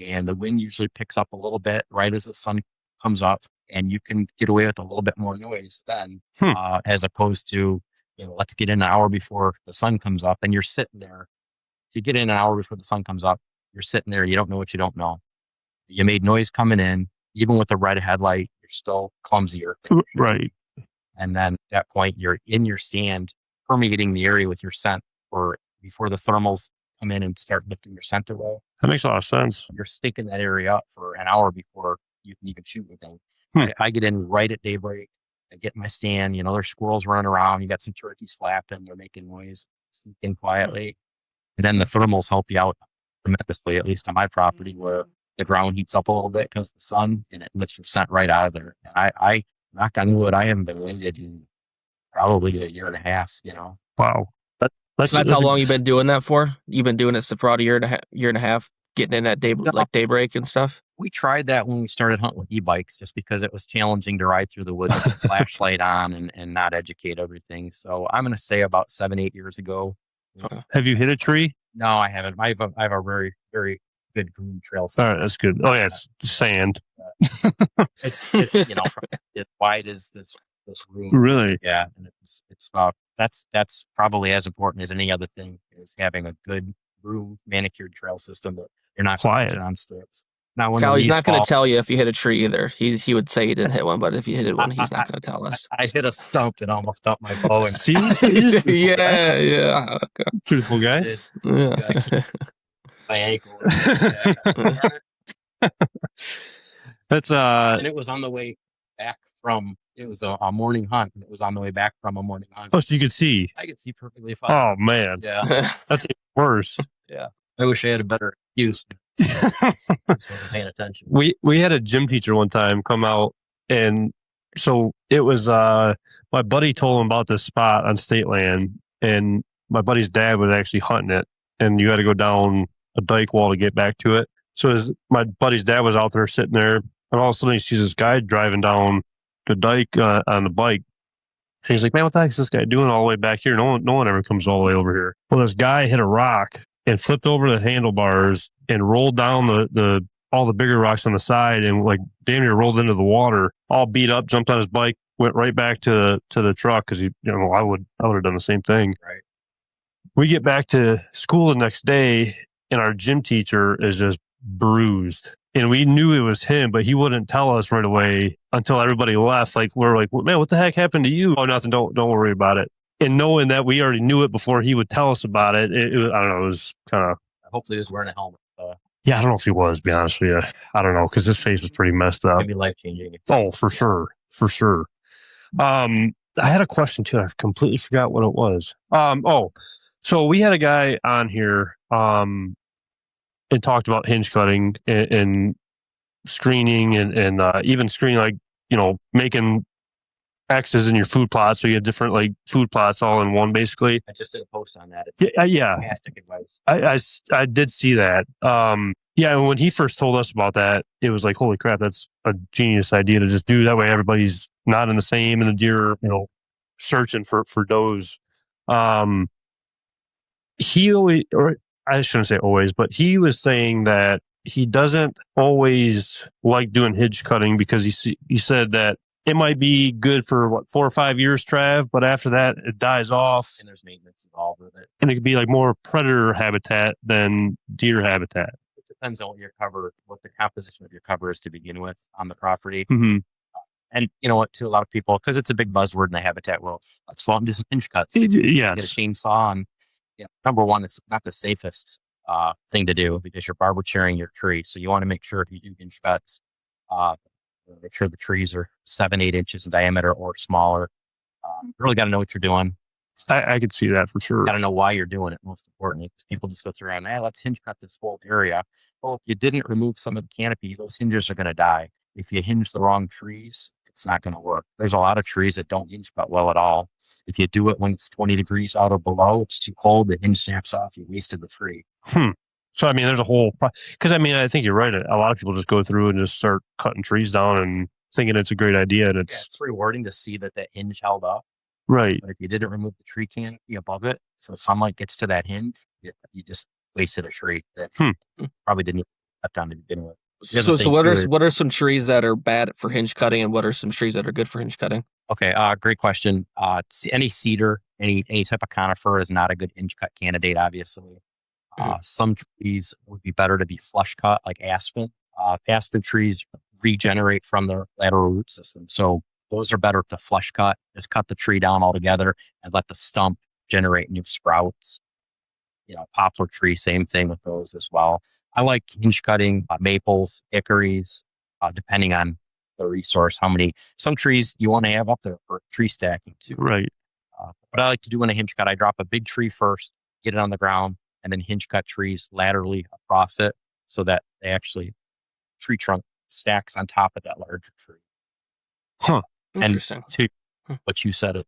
And the wind usually picks up a little bit right as the sun comes up. And you can get away with a little bit more noise then, as opposed to, let's get in an hour before the sun comes up. And you're sitting there. If you get in an hour before the sun comes up, you're sitting there. You don't know what you don't know. You made noise coming in. Even with a red headlight, you're still clumsier. Right. And then at that point, you're in your stand, permeating the area with your scent before the thermals come in and start lifting your scent away. That makes a lot of sense. You're stinking that area up for an hour before you can even shoot anything. I get in right at daybreak. I get in my stand. There's squirrels running around. You got some turkeys flapping. They're making noise, sneaking quietly. And then the thermals help you out tremendously, at least on my property, where the ground heats up a little bit because of the sun, and it lifts your scent right out of there. And I knock on wood, I haven't been winded in probably a year and a half. Wow. That's how long you've been doing that for? You've been doing this for about a year and a half, getting in at daybreak and stuff? We tried that when we started hunting with e-bikes, just because it was challenging to ride through the woods with a flashlight on and not educate everything. So I'm going to say about 7-8 years ago. Have you hit a tree? No, I haven't. I have a very, very good green trail system. All right, that's good. Oh yeah, it's sand. It's from as wide as this room. Really? Yeah, and that's probably as important as any other thing, is having a good room manicured trail system that you're not quiet on sticks. Now, when Kyle, he's not going to tell you if you hit a tree either. He would say he didn't hit one, but if you hit one, he's not going to tell us. I hit a stump that almost up my bow. And See? Yeah. Truthful guy. Yeah. My ankle. That's And it was on the way back from. It was a morning hunt, and it was on the way back from a morning hunt. Oh, so you could see. I could see perfectly fine. Oh man. Yeah. That's even worse. Yeah. I wish I had a better excuse. Paying attention. We had a gym teacher one time come out, and so it was my buddy told him about this spot on state land, and my buddy's dad was actually hunting it, and you had to go down a dike wall to get back to it. So my buddy's dad was out there sitting there, and all of a sudden he sees this guy driving down the dike on the bike. And he's like, "Man, what the heck is this guy doing all the way back here? No one ever comes all the way over here." Well, this guy hit a rock and flipped over the handlebars and rolled down all the bigger rocks on the side, and like damn near rolled into the water, all beat up, jumped on his bike, went right back to the truck, because I would have done the same thing. Right. We get back to school the next day, and our gym teacher is just bruised. And we knew it was him, but he wouldn't tell us right away until everybody left. Like, we're like, "Man, what the heck happened to you?" "Oh, nothing. Don't worry about it." And knowing that we already knew it before he would tell us about it, it was, I don't know, it was kind of... Hopefully he was wearing a helmet. Yeah, I don't know if he was, to be honest with you. I don't know, because his face was pretty messed up. It'd be life-changing. Oh, for sure. For sure. I had a question, too. I completely forgot what it was. So we had a guy on here and talked about hinge cutting and screening and even screening, like, making X's in your food plots, so you have different like food plots all in one, basically. I just did a post on that. It's fantastic advice. I did see that. And when he first told us about that, it was like, holy crap, that's a genius idea to just do that way. Everybody's not in the same, and the deer, searching for does. He always, or I shouldn't say always, but he was saying that he doesn't always like doing hinge cutting, because he said that it might be good for 4 or 5 years, Trav, but after that it dies off, and there's maintenance involved with it, and it could be like more predator habitat than deer habitat. It depends on what the composition of your cover is to begin with on the property. Mm-hmm. And you know what, to a lot of people, because it's a big buzzword in the habitat world, let's go out and do some hinge cuts. Yes. Get a chainsaw, and number one, it's not the safest thing to do, because you're barber chairing your tree. So you want to make sure if you do hinge cuts, make sure the trees are 7-8 inches in diameter or smaller. You really got to know what you're doing. I could see that for sure. Got to know why you're doing it, most importantly. People just go through and, let's hinge cut this whole area. Well, if you didn't remove some of the canopy, those hinges are going to die. If you hinge the wrong trees, it's not going to work. There's a lot of trees that don't hinge cut well at all. If you do it when it's 20 degrees out or below, it's too cold, the hinge snaps off, you wasted the tree. So, I mean, there's a whole... Because, I mean, I think you're right. A lot of people just go through and just start cutting trees down, and thinking it's a great idea, and Yeah, it's it's rewarding to see that hinge held up. right. But if you didn't remove the tree canopy above it, so sunlight gets to that hinge, you just wasted a tree that probably didn't even cut down to begin with. So what are some trees that are bad for hinge cutting, and what are some trees that are good for hinge cutting? Okay, great question. Any cedar, any type of conifer is not a good hinge cut candidate, obviously. Some trees would be better to be flush cut, like aspen. Aspen trees regenerate from their lateral root system. So those are better to flush cut. Just cut the tree down altogether and let the stump generate new sprouts. Poplar tree, same thing with those as well. I like hinge cutting maples, hickories, depending on the resource, some trees you want to have up there for tree stacking too. Right. What I like to do in a hinge cut, I drop a big tree first, get it on the ground, and then hinge cut trees laterally across it so that they actually tree trunk stacks on top of that larger tree. Huh. Interesting. And to what you said,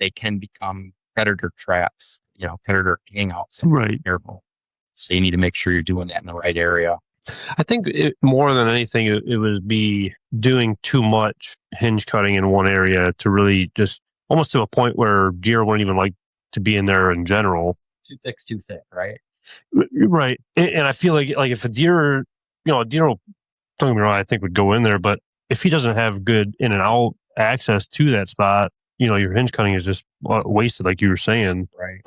they can become predator traps, predator hangouts. Right. Careful. So you need to make sure you're doing that in the right area. I think more than anything, it would be doing too much hinge cutting in one area to really just almost to a point where deer wouldn't even like to be in there in general. Too thick's too thick, right? Right. And I feel like if a deer, a deer will, don't get me wrong, I think would go in there, but if he doesn't have good in and out access to that spot, your hinge cutting is just wasted, like you were saying. Right.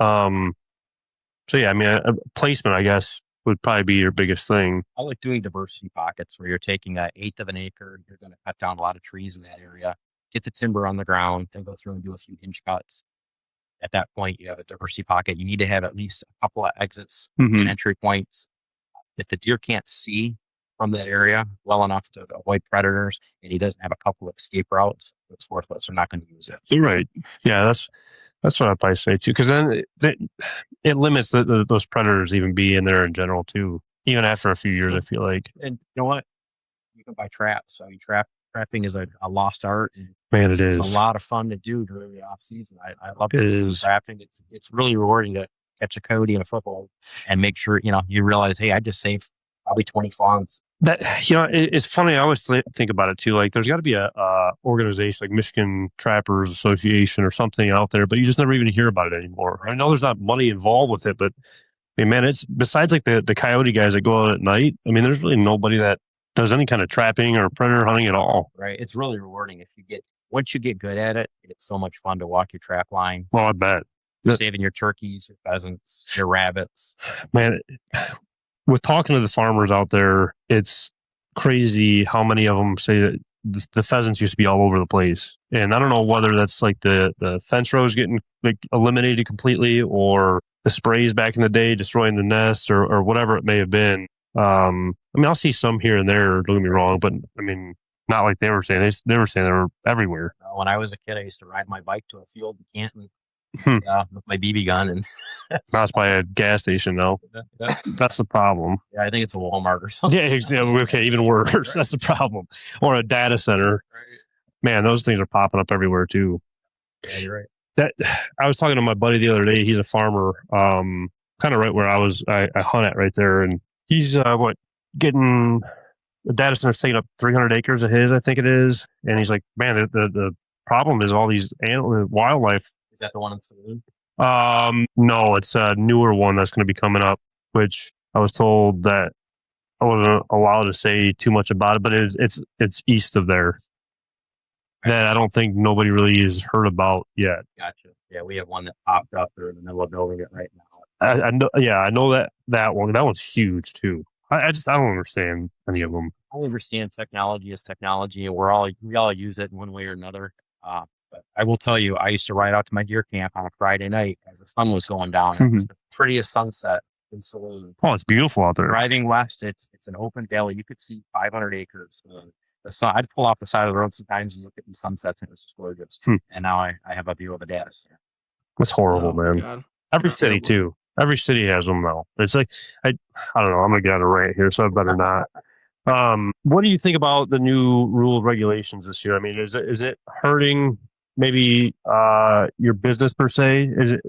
So yeah, I mean, placement, I guess, would probably be your biggest thing. I like doing diversity pockets where you're taking 1/8 of an acre. You're going to cut down a lot of trees in that area, get the timber on the ground, then go through and do a few hinge cuts. At that point, you have a diversity pocket. You need to have at least a couple of exits and entry points. If the deer can't see from that area well enough to avoid predators, and he doesn't have a couple of escape routes, it's worthless. They're not going to use it. Right. Yeah, that's what I'd probably say too, because then it limits those predators even be in there in general too. Even after a few years, I feel like. And you know what? You can buy traps. I mean, trapping is a lost art. Man, it's is a lot of fun to do during the off season. I love trapping. It's really rewarding to catch a coyote in a football and make sure you realize, hey, I just saved probably 20 fawns. That it's funny. I always think about it too. Like, there's got to be a organization like Michigan Trappers Association or something out there, but you just never even hear about it anymore. I know there's not money involved with it, but I mean, man, it's besides like the coyote guys that go out at night. I mean, there's really nobody that does any kind of trapping or predator hunting at all. Right. It's really rewarding once you get good at it. It's so much fun to walk your trap line. Well, I bet. You're saving your turkeys, your pheasants, your rabbits. Man, with talking to the farmers out there, it's crazy how many of them say that the pheasants used to be all over the place. And I don't know whether that's like the fence rows getting like eliminated completely, or the sprays back in the day destroying the nests, or whatever it may have been. I mean, I'll see some here and there, don't get me wrong, but I mean, not like they were saying. They were saying they were everywhere. When I was a kid, I used to ride my bike to a field in Canton with my BB gun. And that's by a gas station, though. That's the problem. Yeah, I think it's a Walmart or something. Yeah, okay, even worse. Right. That's the problem. Or a data center. Right. Man, those things are popping up everywhere, too. Yeah, you're right. I was talking to my buddy the other day. He's a farmer, kind of right where I hunt at right there. And he's, getting the data center's taking up 300 acres of his, I think it is. And he's like, man, the problem is all these wildlife. Is that the one in Saloon? No, it's a newer one that's going to be coming up, which I was told that I wasn't allowed to say too much about it, but it's east of there. That I don't think nobody really has heard about yet. Gotcha. Yeah, we have one that popped up there in the middle of building it right now. I know. Yeah, I know that one. That one's huge too. I don't understand any of them. I understand technology is technology, and we all use it in one way or another. But I will tell you, I used to ride out to my deer camp on a Friday night as the sun was going down. It was the prettiest sunset in Saloon. Oh, it's beautiful out there. Driving west, it's an open valley. You could see 500 acres. The sun, I'd pull off the side of the road sometimes and look at the sunsets, and it was just gorgeous. And now I have a view of the data center. It's horrible, man. God. Every city too. Every city has them now. It's like I don't know. I'm gonna get on a rant here, so I better not. What do you think about the new rule regulations this year? I mean, is it hurting maybe your business per se? Is it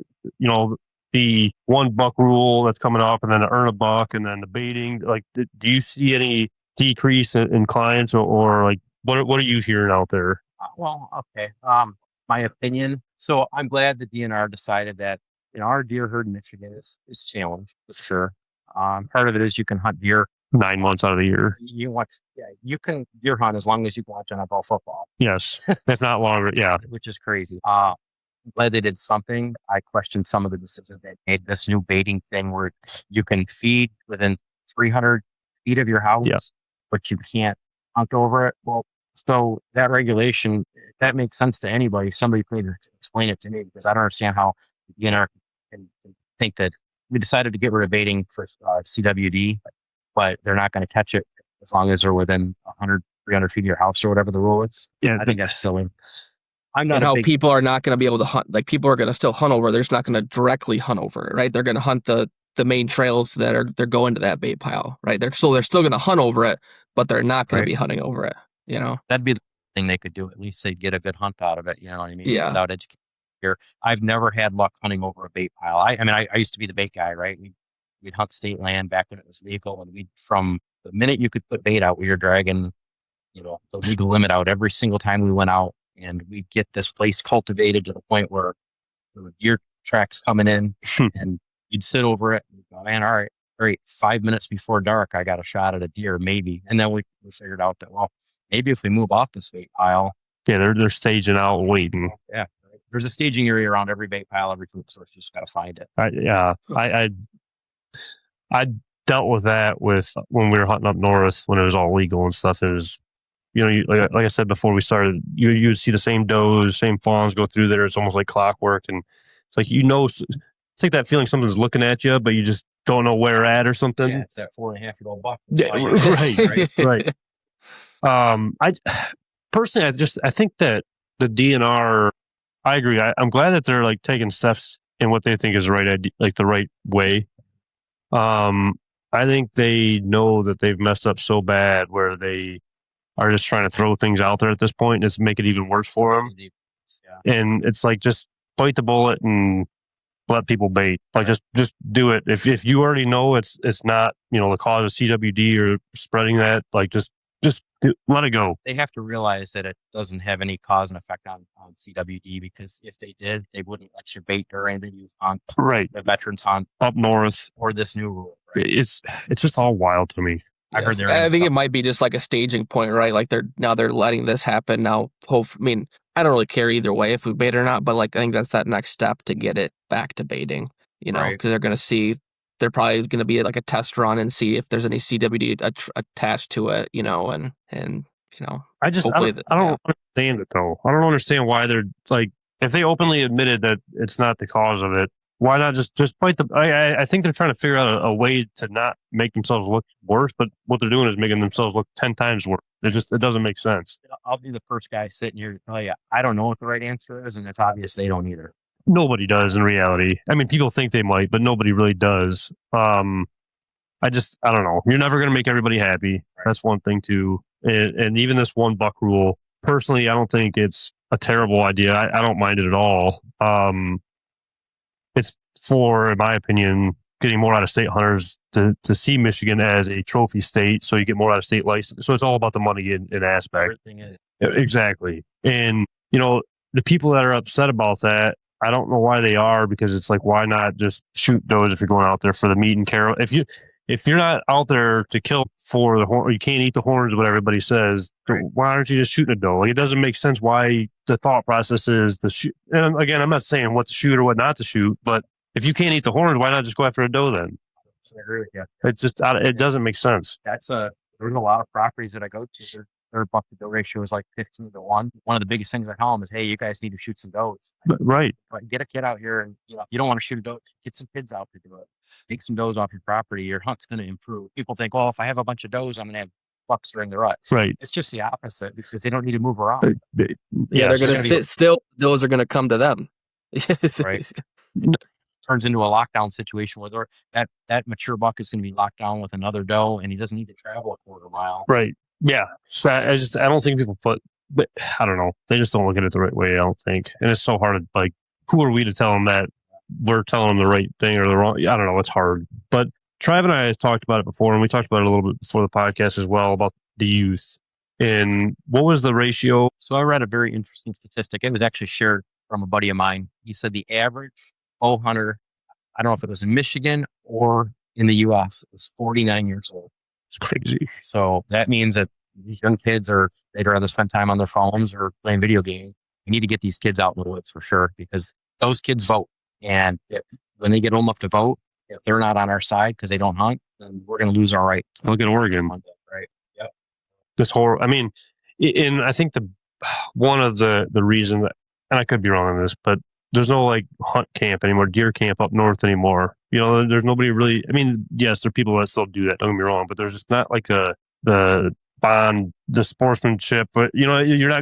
the $1 rule that's coming up, and then the earn $1, and then the baiting? Like, do you see any decrease in clients or like What are you hearing out there? Well, okay. My opinion. So I'm glad the DNR decided that our deer herd in Michigan is challenged for sure. Part of it is you can hunt deer 9 months out of the year. you can deer hunt as long as you can watch NFL football. Yes, it's not longer. Yeah, which is crazy. I'm glad they did something. I questioned some of the decisions they made. This new baiting thing where you can feed within 300 feet of your house, Yeah. but you can't hunt over it. Well, so that regulation, if that makes sense to anybody, somebody please explain it to me, because I don't understand how the DNR can think that we decided to get rid of baiting for CWD, but they're not going to catch it as long as they're within 100, 300 feet of your house or whatever the rule is. Yeah, I think that's silly. I'm not And a how big, people are not going to be able to hunt. Like people are going to still hunt over. They're just not going to directly hunt over it, right? They're going to hunt the main trails they're going to that bait pile, right? They're still going to hunt over it, but they're not going Right. to be hunting over it. You know, that'd be the thing they could do. At least they'd get a good hunt out of it. You know what I mean? Yeah. Without education here, I've never had luck hunting over a bait pile. I mean, I used to be the bait guy, right? We'd hunt state land back when it was legal, and from the minute you could put bait out, we were dragging, the legal limit out every single time we went out, and we'd get this place cultivated to the point where there were deer tracks coming in, and you'd sit over it and go, man, all right, 5 minutes before dark, I got a shot at a deer, maybe. And then we figured out that, well, maybe if we move off this bait pile. Yeah, they're staging out and waiting. Yeah. There's a staging area around every bait pile, every food source. You just got to find it. I dealt with that when we were hunting up north when it was all legal and stuff. It was, like I said before we started, you would see the same does, same fawns go through there. It's almost like clockwork, and it's like it's like that feeling something's looking at you, but you just don't know where at or something. Yeah, it's that 4.5-year-old buck. Yeah, right. I personally, I think that the DNR, I agree. I'm glad that they're like taking steps in what they think is the right idea, like the right way. I think they know that they've messed up so bad where they are just trying to throw things out there at this point, and it's make it even worse for them. Yeah. And it's like, just bite the bullet and let people bait. Like just do it. If you already know it's not, the cause of CWD or spreading that, like just let it go. They have to realize that it doesn't have any cause and effect on CWD, because if they did, they wouldn't let you bait during the youth hunt, Right, the veterans hunt up north, or this new rule. Right? It's just all wild to me. I heard I think it might be just like a staging point, right? Like they're letting this happen now. I mean, I don't really care either way if we bait or not, but like I think that's that next step to get it back to baiting, because they're going to see. They're probably going to be like a test run and see if there's any CWD attached to it, and I don't understand it though. I don't understand why they're like, if they openly admitted that it's not the cause of it, why not just bite the? I think they're trying to figure out a way to not make themselves look worse, but what they're doing is making themselves look 10 times worse. It doesn't make sense. I'll be the first guy sitting here to tell you, I don't know what the right answer is, and it's obvious they don't either. Nobody does in reality. I mean, people think they might, but nobody really does. I don't know. You're never going to make everybody happy. Right. That's one thing too. And even this one buck rule, personally, I don't think it's a terrible idea. I don't mind it at all. It's for, in my opinion, getting more out of state hunters to see Michigan as a trophy state, so you get more out of state license. So it's all about the money in aspect. Everything is. Exactly. And the people that are upset about that, I don't know why they are, because it's like, why not just shoot does if you're going out there for the meat and carol? If you're not out there to kill for the horn, or you can't eat the horns, what everybody says, why aren't you just shooting a doe? Like, it doesn't make sense why the thought process is to shoot. And again, I'm not saying what to shoot or what not to shoot, but if you can't eat the horns, why not just go after a doe then? I agree with you. It doesn't make sense. There's a lot of properties that I go to. Their buck to doe ratio is like 15 to 1. One of the biggest things I tell them is, hey, you guys need to shoot some does. Right. Get a kid out here, and you don't want to shoot a doe, get some kids out to do it. Take some does off your property. Your hunt's going to improve. People think, well, if I have a bunch of does, I'm going to have bucks during the rut. Right. It's just the opposite, because they don't need to move around. They're going to sit still. Those are going to come to them. Right. Turns into a lockdown situation where that mature buck is going to be locked down with another doe, and he doesn't need to travel a quarter mile. Right. Yeah. So I don't think people but I don't know. They just don't look at it the right way, I don't think. And it's so hard to, like, who are we to tell them that we're telling them the right thing or the wrong? I don't know. It's hard. But Trav and I have talked about it before, and we talked about it a little bit before the podcast as well, about the youth. And what was the ratio? So I read a very interesting statistic. It was actually shared from a buddy of mine. He said the average bow hunter, I don't know if it was in Michigan or in the US, was 49 years old. It's crazy. So that means that these young kids they'd rather spend time on their phones or playing video games. We need to get these kids out in the woods for sure, because those kids vote. And when they get old enough to vote, if they're not on our side because they don't hunt, then we're going to lose our right. Look at Oregon. Right. Yep. This whole, I mean, and I think one of the reason that, and I could be wrong on this, but there's no like hunt camp anymore, deer camp up north anymore. You know, there's nobody really, I mean, yes, there are people that still do that, don't get me wrong, but there's just not like the bond, the sportsmanship, but you know,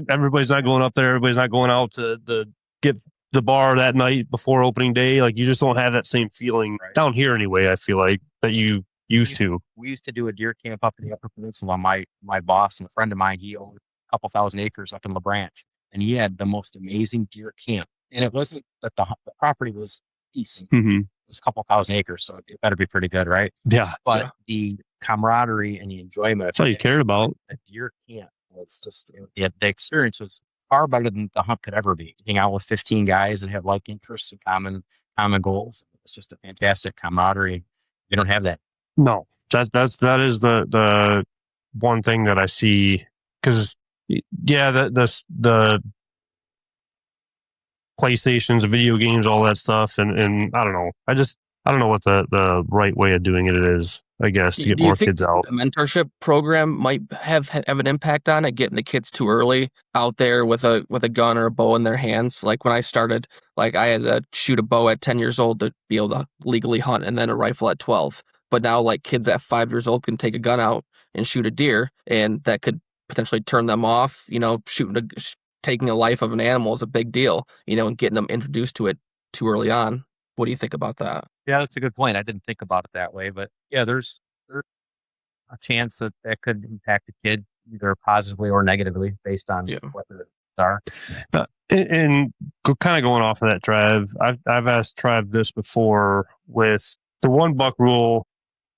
everybody's not going up there. Everybody's not going out to get the bar that night before opening day. Like you just don't have that same feeling down here anyway. I feel like that you used to. We used to do a deer camp up in the Upper Peninsula. My boss and a friend of mine, he owned a couple thousand acres up in La Branch, and he had the most amazing deer camp. And it wasn't that the property was decent. Mm-hmm. It was a couple thousand acres, so it better be pretty good, right? Yeah. But the camaraderie and the enjoyment. That's all you cared about. A deer camp was just, the experience was far better than the hunt could ever be. Hang out with 15 guys that have like interests and common goals. It's just a fantastic camaraderie. You don't have that. No, that is the one thing that I see, because yeah, the PlayStations, video games, all that stuff, and I don't know. I don't know what the right way of doing it is, I guess, to get more kids out. A mentorship program might have an impact on it, getting the kids too early out there with a gun or a bow in their hands. Like when I started, like I had to shoot a bow at 10 years old to be able to legally hunt, and then a rifle at 12. But now, like kids at 5 years old can take a gun out and shoot a deer, and that could potentially turn them off. You know, taking a life of an animal is a big deal. You know, and getting them introduced to it too early on. What do you think about that? Yeah, that's a good point. I didn't think about it that way, but yeah, there's a chance that could impact the kid either positively or negatively based on what the are. And kind of going off of that, Trav, I've asked Trav this before with the 1 buck rule.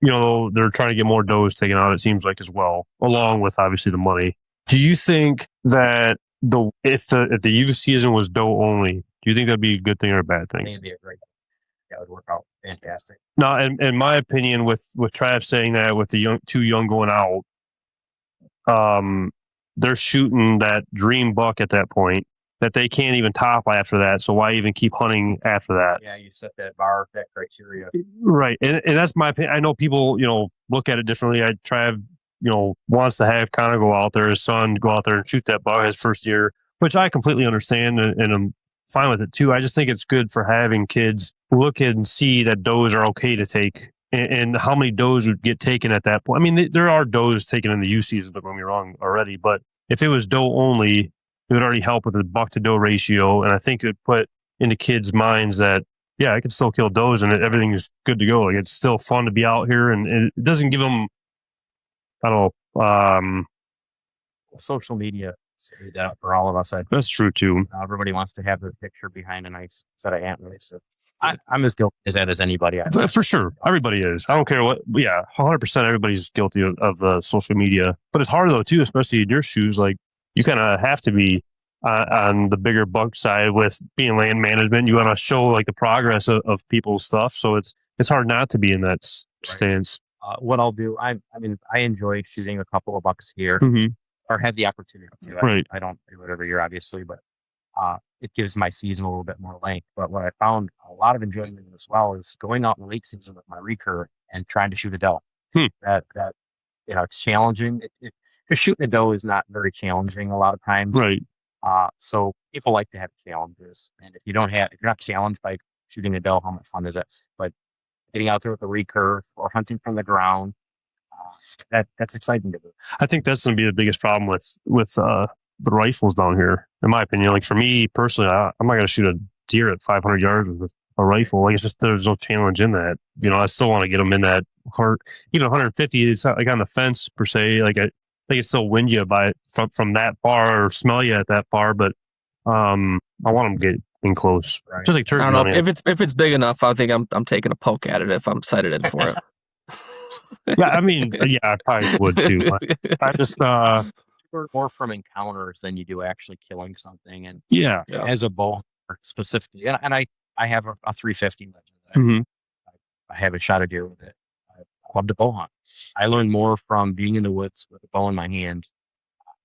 You know, they're trying to get more does taken out, it seems like, as well, along with obviously the money. Do you think that if the youth season was doe only, do you think that'd be a good thing or a bad thing? It'd be a great thing. That would work out fantastic. No, in my opinion, with Trav saying that, with the too young going out, they're shooting that dream buck at that point that they can't even top after that. So why even keep hunting after that? Yeah, you set that bar, that criteria. Right. And that's my opinion. I know people, you know, look at it differently. Trav, you know, wants to have Connor go out there, his son go out there and shoot that buck his first year, which I completely understand, and I'm fine with it too. I just think it's good for having kids look and see that does are okay to take, and how many does would get taken at that point. I mean, there are does taken in the youth season, don't get me wrong, already, but if it was doe only, it would already help with the buck to doe ratio, and I think it would put into kids' minds that, yeah, I can still kill does and everything is good to go. Like, it's still fun to be out here, and it doesn't give them, I don't know, social media screwed that up for all of us. That's true too. Everybody wants to have their picture behind a nice set of antlers. So I'm as guilty as that as anybody. But for sure, everybody is. I don't care what. Yeah, 100%. Everybody's guilty of social media. But it's hard though too, especially in your shoes. Like, you kind of have to be on the bigger buck side with being land management. You want to show like the progress of people's stuff. So it's hard not to be in that stance. What I'll do, I mean, I enjoy shooting a couple of bucks here, or have the opportunity to. Right. I don't do it every year, obviously, but it gives my season a little bit more length. But what I found a lot of enjoyment as well is going out in the late season with my recurve and trying to shoot a doe. That you know, it's challenging. Because shooting a doe is not very challenging a lot of times. Right. So people like to have challenges, and if you're not challenged by shooting a doe, how much fun is it? But getting out there with a recurve or hunting from the ground, that's exciting to do. I think that's going to be the biggest problem with the rifles down here, in my opinion. Like, for me personally, I'm not going to shoot a deer at 500 yards with a rifle. Like, it's just, there's no challenge in that. You know, I still want to get them in that heart. Even 150, it's not like on the fence per se. Like, I think it still wind you by from that far or smell you at that far, but I want them to get in close. Right. Just like turkey. I don't know if it's big enough. I think I'm taking a poke at it if I'm sighted in for it. Yeah, I mean, yeah, I probably would too. I just learn more from encounters than you do actually killing something. And Yeah. Yeah. as a bow hunter specifically, and I have a 350 Legend. Mhm. I haven't shot a deer with it. I love to bow hunt. I learned more from being in the woods with a bow in my hand,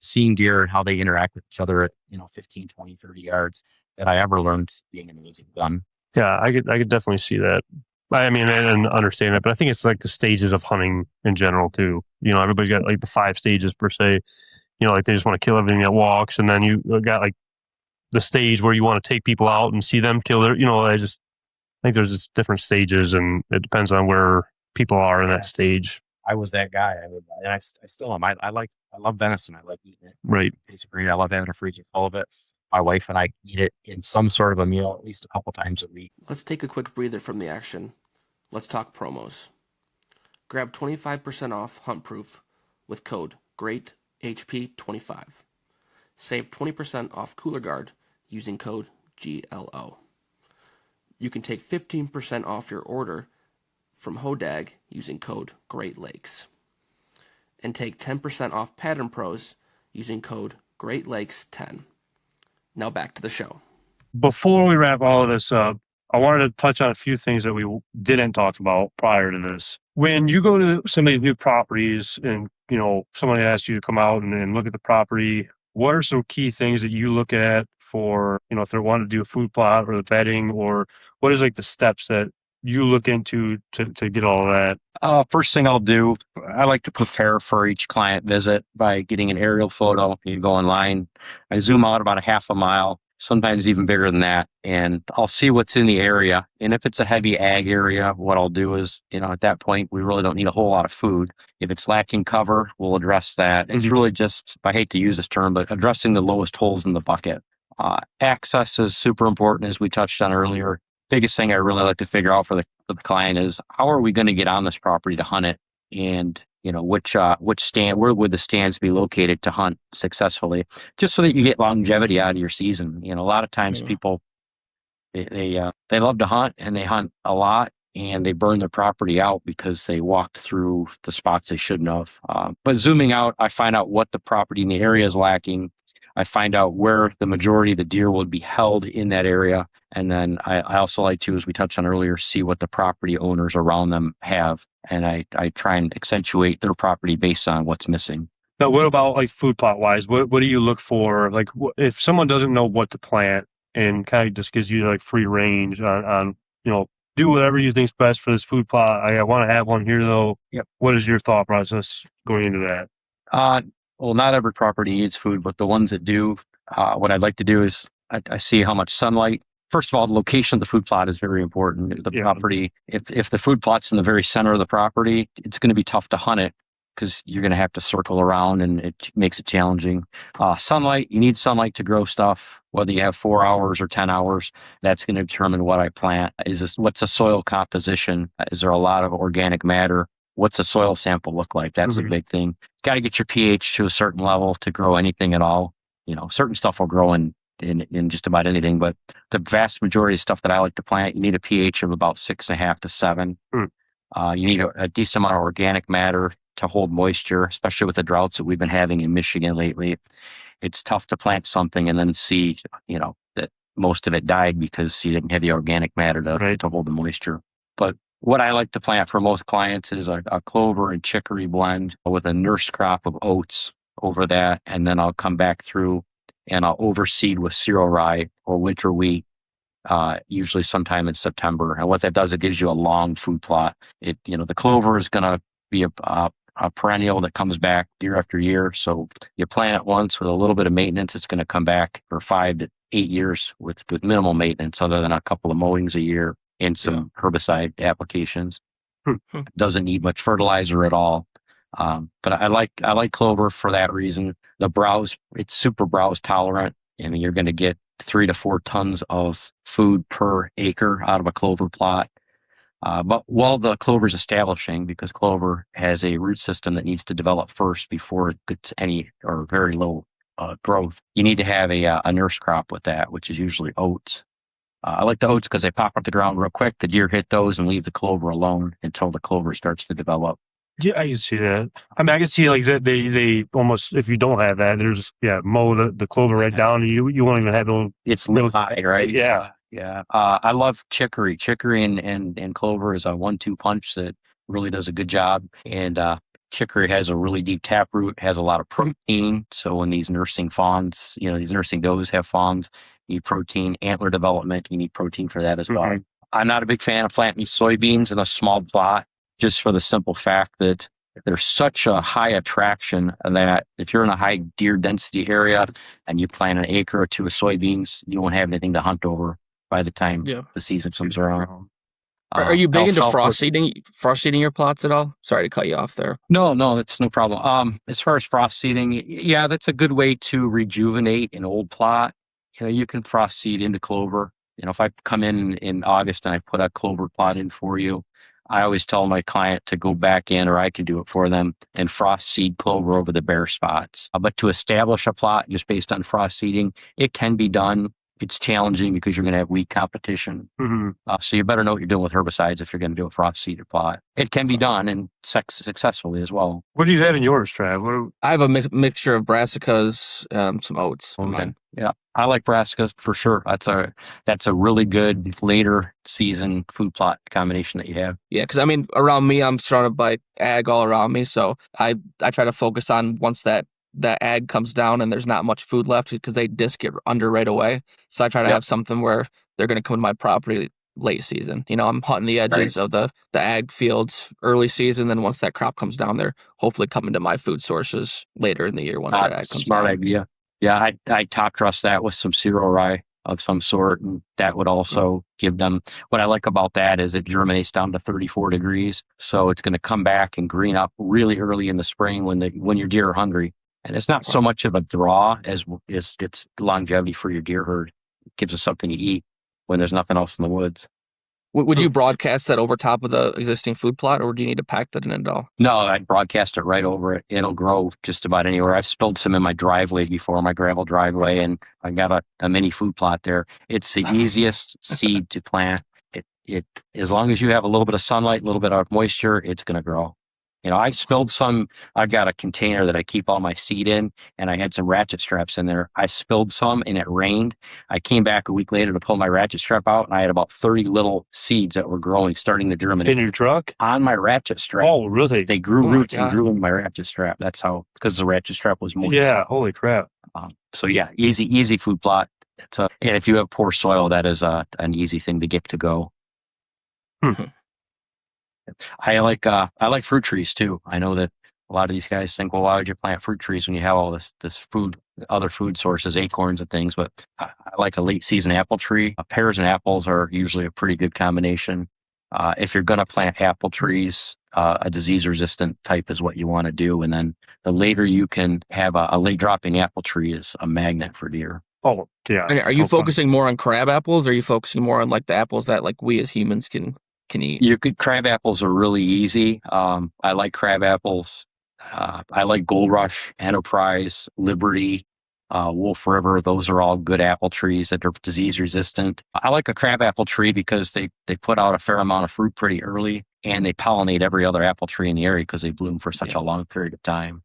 seeing deer and how they interact with each other at 15, 20, 30 yards than I ever learned being in the woods with a gun. Yeah, I could definitely see that. I mean, and understand it, but I think it's like the stages of hunting in general too. Everybody's got like the 5 stages per se. Like they just want to kill everything that walks, and then you got like the stage where you want to take people out and see them kill their. I just think there's just different stages, and it depends on where people are in that stage. I was that guy. I still am. I love venison. I like eating it. Right. It tastes great. I love having a freezer full of it. My wife and I eat it in some sort of a meal at least a couple times a week. Let's take a quick breather from the action. Let's talk promos. Grab 25% off Huntproof with code GREATHP25. Save 20% off Cooler Guard using code GLO. You can take 15% off your order from Hodag using code Great Lakes. And take 10% off Pattern Pros using code Great Lakes 10. Now back to the show. Before we wrap all of this up, I wanted to touch on a few things that we didn't talk about prior to this. When you go to some of these new properties and, somebody asks you to come out and look at the property, what are some key things that you look at for, if they're wanting to do a food plot or the bedding, or what is like the steps that you look into to get all of that? First thing I'll do, I like to prepare for each client visit by getting an aerial photo. You go online, I zoom out about a half a mile, sometimes even bigger than that, and I'll see what's in the area. And if it's a heavy ag area, what I'll do is, at that point, we really don't need a whole lot of food. If it's lacking cover, we'll address that. It's really just, I hate to use this term, but addressing the lowest holes in the bucket. Access is super important, as we touched on earlier. Biggest thing I really like to figure out for the client is how are we going to get on this property to hunt it, and which stand, where would the stands be located to hunt successfully, just so that you get longevity out of your season. A lot of times people they love to hunt and they hunt a lot and they burn their property out because they walked through the spots they shouldn't have. But zooming out, I find out what the property in the area is lacking. I find out where the majority of the deer would be held in that area. And then I also like to, as we touched on earlier, see what the property owners around them have. And I try and accentuate their property based on what's missing. Now, what about like food plot wise? What do you look for? Like if someone doesn't know what to plant and kind of just gives you like free range on do whatever you think's best for this food plot. I want to have one here though. Yep. What is your thought process going into that? Well, not every property needs food, but the ones that do, what I'd like to do is I see how much sunlight. First of all, the location of the food plot is very important. The property, if the food plot's in the very center of the property, it's going to be tough to hunt it because you're going to have to circle around and it makes it challenging. Sunlight, you need sunlight to grow stuff, whether you have 4 hours or 10 hours. That's going to determine what I plant. What's the soil composition? Is there a lot of organic matter? What's the soil sample look like? That's a big thing. Got to get your pH to a certain level to grow anything at all. Certain stuff will grow in just about anything, but the vast majority of stuff that I like to plant, you need a pH of about 6.5 to 7. You need a decent amount of organic matter to hold moisture, especially with the droughts that we've been having in Michigan lately. It's tough to plant something and then see, that most of it died because you didn't have the organic matter to hold the moisture. But what I like to plant for most clients is a clover and chicory blend with a nurse crop of oats over that. And then I'll come back through and I'll overseed with cereal rye or winter wheat, usually sometime in September. And what that does, it gives you a long food plot. The clover is going to be a perennial that comes back year after year. So you plant it once with a little bit of maintenance, it's going to come back for 5 to 8 years with minimal maintenance, other than a couple of mowings a year and some herbicide applications. Doesn't need much fertilizer at all. But I like clover for that reason. The browse, it's super browse tolerant. I mean, you're going to get 3 to 4 tons of food per acre out of a clover plot. But while the clover is establishing, because clover has a root system that needs to develop first before it gets any or very low growth, you need to have a nurse crop with that, which is usually oats. I like the oats because they pop up the ground real quick. The deer hit those and leave the clover alone until the clover starts to develop. Yeah, I can see that. I mean, I can see like that they almost, if you don't have that, there's mow the clover right down. You won't even have no. It's little high, right? Yeah. Yeah. I love chicory. Chicory and clover is a 1-2 punch that really does a good job. And chicory has a really deep taproot, has a lot of protein. So when these nursing fawns, these nursing does have fawns, you need protein, antler development, you need protein for that as well. Mhm. I'm not a big fan of planting soybeans in a small plot, just for the simple fact that there's such a high attraction that if you're in a high deer density area and you plant an acre or two of soybeans, you won't have anything to hunt over by the time Yeah. the season comes around. Are you big into Alfalfa- frost seeding your plots at all? Sorry to cut you off there. No, that's no problem. As far as frost seeding, yeah, that's a good way to rejuvenate an old plot. You can frost seed into clover. If I come in August and I put a clover plot in for you, I always tell my client to go back in, or I can do it for them, and frost seed clover over the bare spots. But to establish a plot just based on frost seeding, it can be done. It's challenging because you're going to have weed competition. Mm-hmm. So you better know what you're doing with herbicides if you're going to do a frost seeded plot. It can be done and successfully as well. What do you have in yours, Trav? I have a mixture of brassicas, some oats. in mine. Yeah, I like brassicas for sure. That's a really good later season food plot combination that you have. Yeah, because I mean, around me, I'm surrounded by ag all around me, so I try to focus on once that ag comes down and there's not much food left because they disc it under right away. So I try to have something where they're going to come to my property late season. I'm hunting the edges of the ag fields early season. Then once that crop comes down, they're hopefully coming to my food sources later in the year once that ag comes smart down. idea. Yeah, I top dress that with some cereal rye of some sort, and that would also give them. What I like about that is it germinates down to 34 degrees, so it's going to come back and green up really early in the spring when your deer are hungry. And it's not so much of a draw as it's longevity for your deer herd. It gives us something to eat when there's nothing else in the woods. Would you broadcast that over top of the existing food plot, or do you need to pack that in at all? No, I'd broadcast it right over it. It'll grow just about anywhere. I've spilled some in my driveway before, my gravel driveway, and I got a mini food plot there. It's the easiest seed to plant. It as long as you have a little bit of sunlight, a little bit of moisture, it's going to grow. I spilled some. I've got a container that I keep all my seed in, and I had some ratchet straps in there. I spilled some, and it rained. I came back a week later to pull my ratchet strap out, and I had about 30 little seeds that were growing, starting to germinate. In your truck? On my ratchet strap. Oh, really? They grew roots and grew in my ratchet strap. That's how, because the ratchet strap was moist. Yeah, holy crap. So yeah, easy food plot. And if you have poor soil, that is an easy thing to get to go. I like fruit trees too. I know that a lot of these guys think, well, why would you plant fruit trees when you have all this food, other food sources, acorns and things? But I like a late season apple tree. Pears and apples are usually a pretty good combination. If you're going to plant apple trees, a disease resistant type is what you want to do. And then the later you can have a late dropping apple tree is a magnet for deer. Oh, yeah. And are you focusing more on crab apples, or are you focusing more on like the apples that like we as humans can eat? Crab apples are really easy. I like crab apples. I like Gold Rush, Enterprise, Liberty, Wolf River. Those are all good apple trees that are disease resistant. I like a crab apple tree because they put out a fair amount of fruit pretty early, and they pollinate every other apple tree in the area because they bloom for such a long period of time.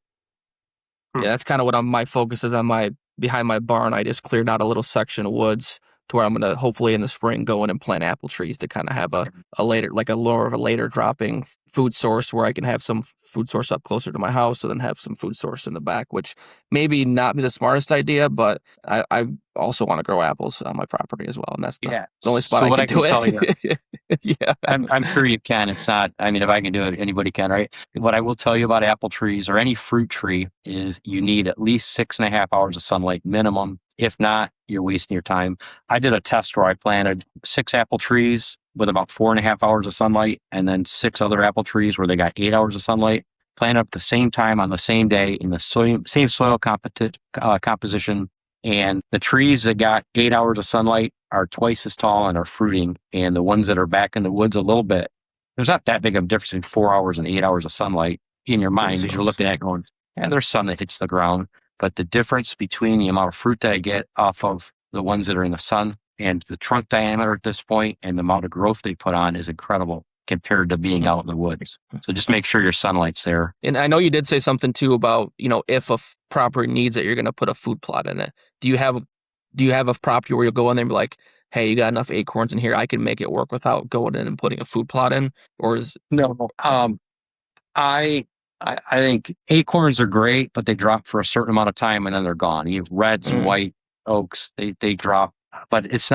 Yeah, that's kind of what my focus is on. Behind my barn, I just cleared out a little section of woods to where I'm going to hopefully in the spring go in and plant apple trees to kind of have a later dropping food source where I can have some food source up closer to my house and then have some food source in the back, which maybe not be the smartest idea, but I also want to grow apples on my property as well. And that's the only spot I can do it. Yeah. I'm sure you can. It's not, if I can do it, anybody can, right? What I will tell you about apple trees or any fruit tree is you need at least 6.5 hours of sunlight minimum. If not, you're wasting your time. I did a test where I planted 6 apple trees with about 4.5 hours of sunlight, and then 6 other apple trees where they got 8 hours of sunlight. Planted at the same time on the same day in the same soil composition. And the trees that got 8 hours of sunlight are twice as tall and are fruiting. And the ones that are back in the woods a little bit, there's not that big of a difference between 4 hours and 8 hours of sunlight in your mind as you're looking at it going, there's sun that hits the ground. But the difference between the amount of fruit that I get off of the ones that are in the sun and the trunk diameter at this point and the amount of growth they put on is incredible. compared to being out in the woods. So just make sure your sunlight's there. And I know you did say something too about, if a property needs it, you're going to put a food plot in it. Do you have a property where you'll go in there and be like, hey, you got enough acorns in here, I can make it work without going in and putting a food plot in? Or is No, I think acorns are great, but they drop for a certain amount of time and then they're gone. You have reds and white oaks, they drop, but it's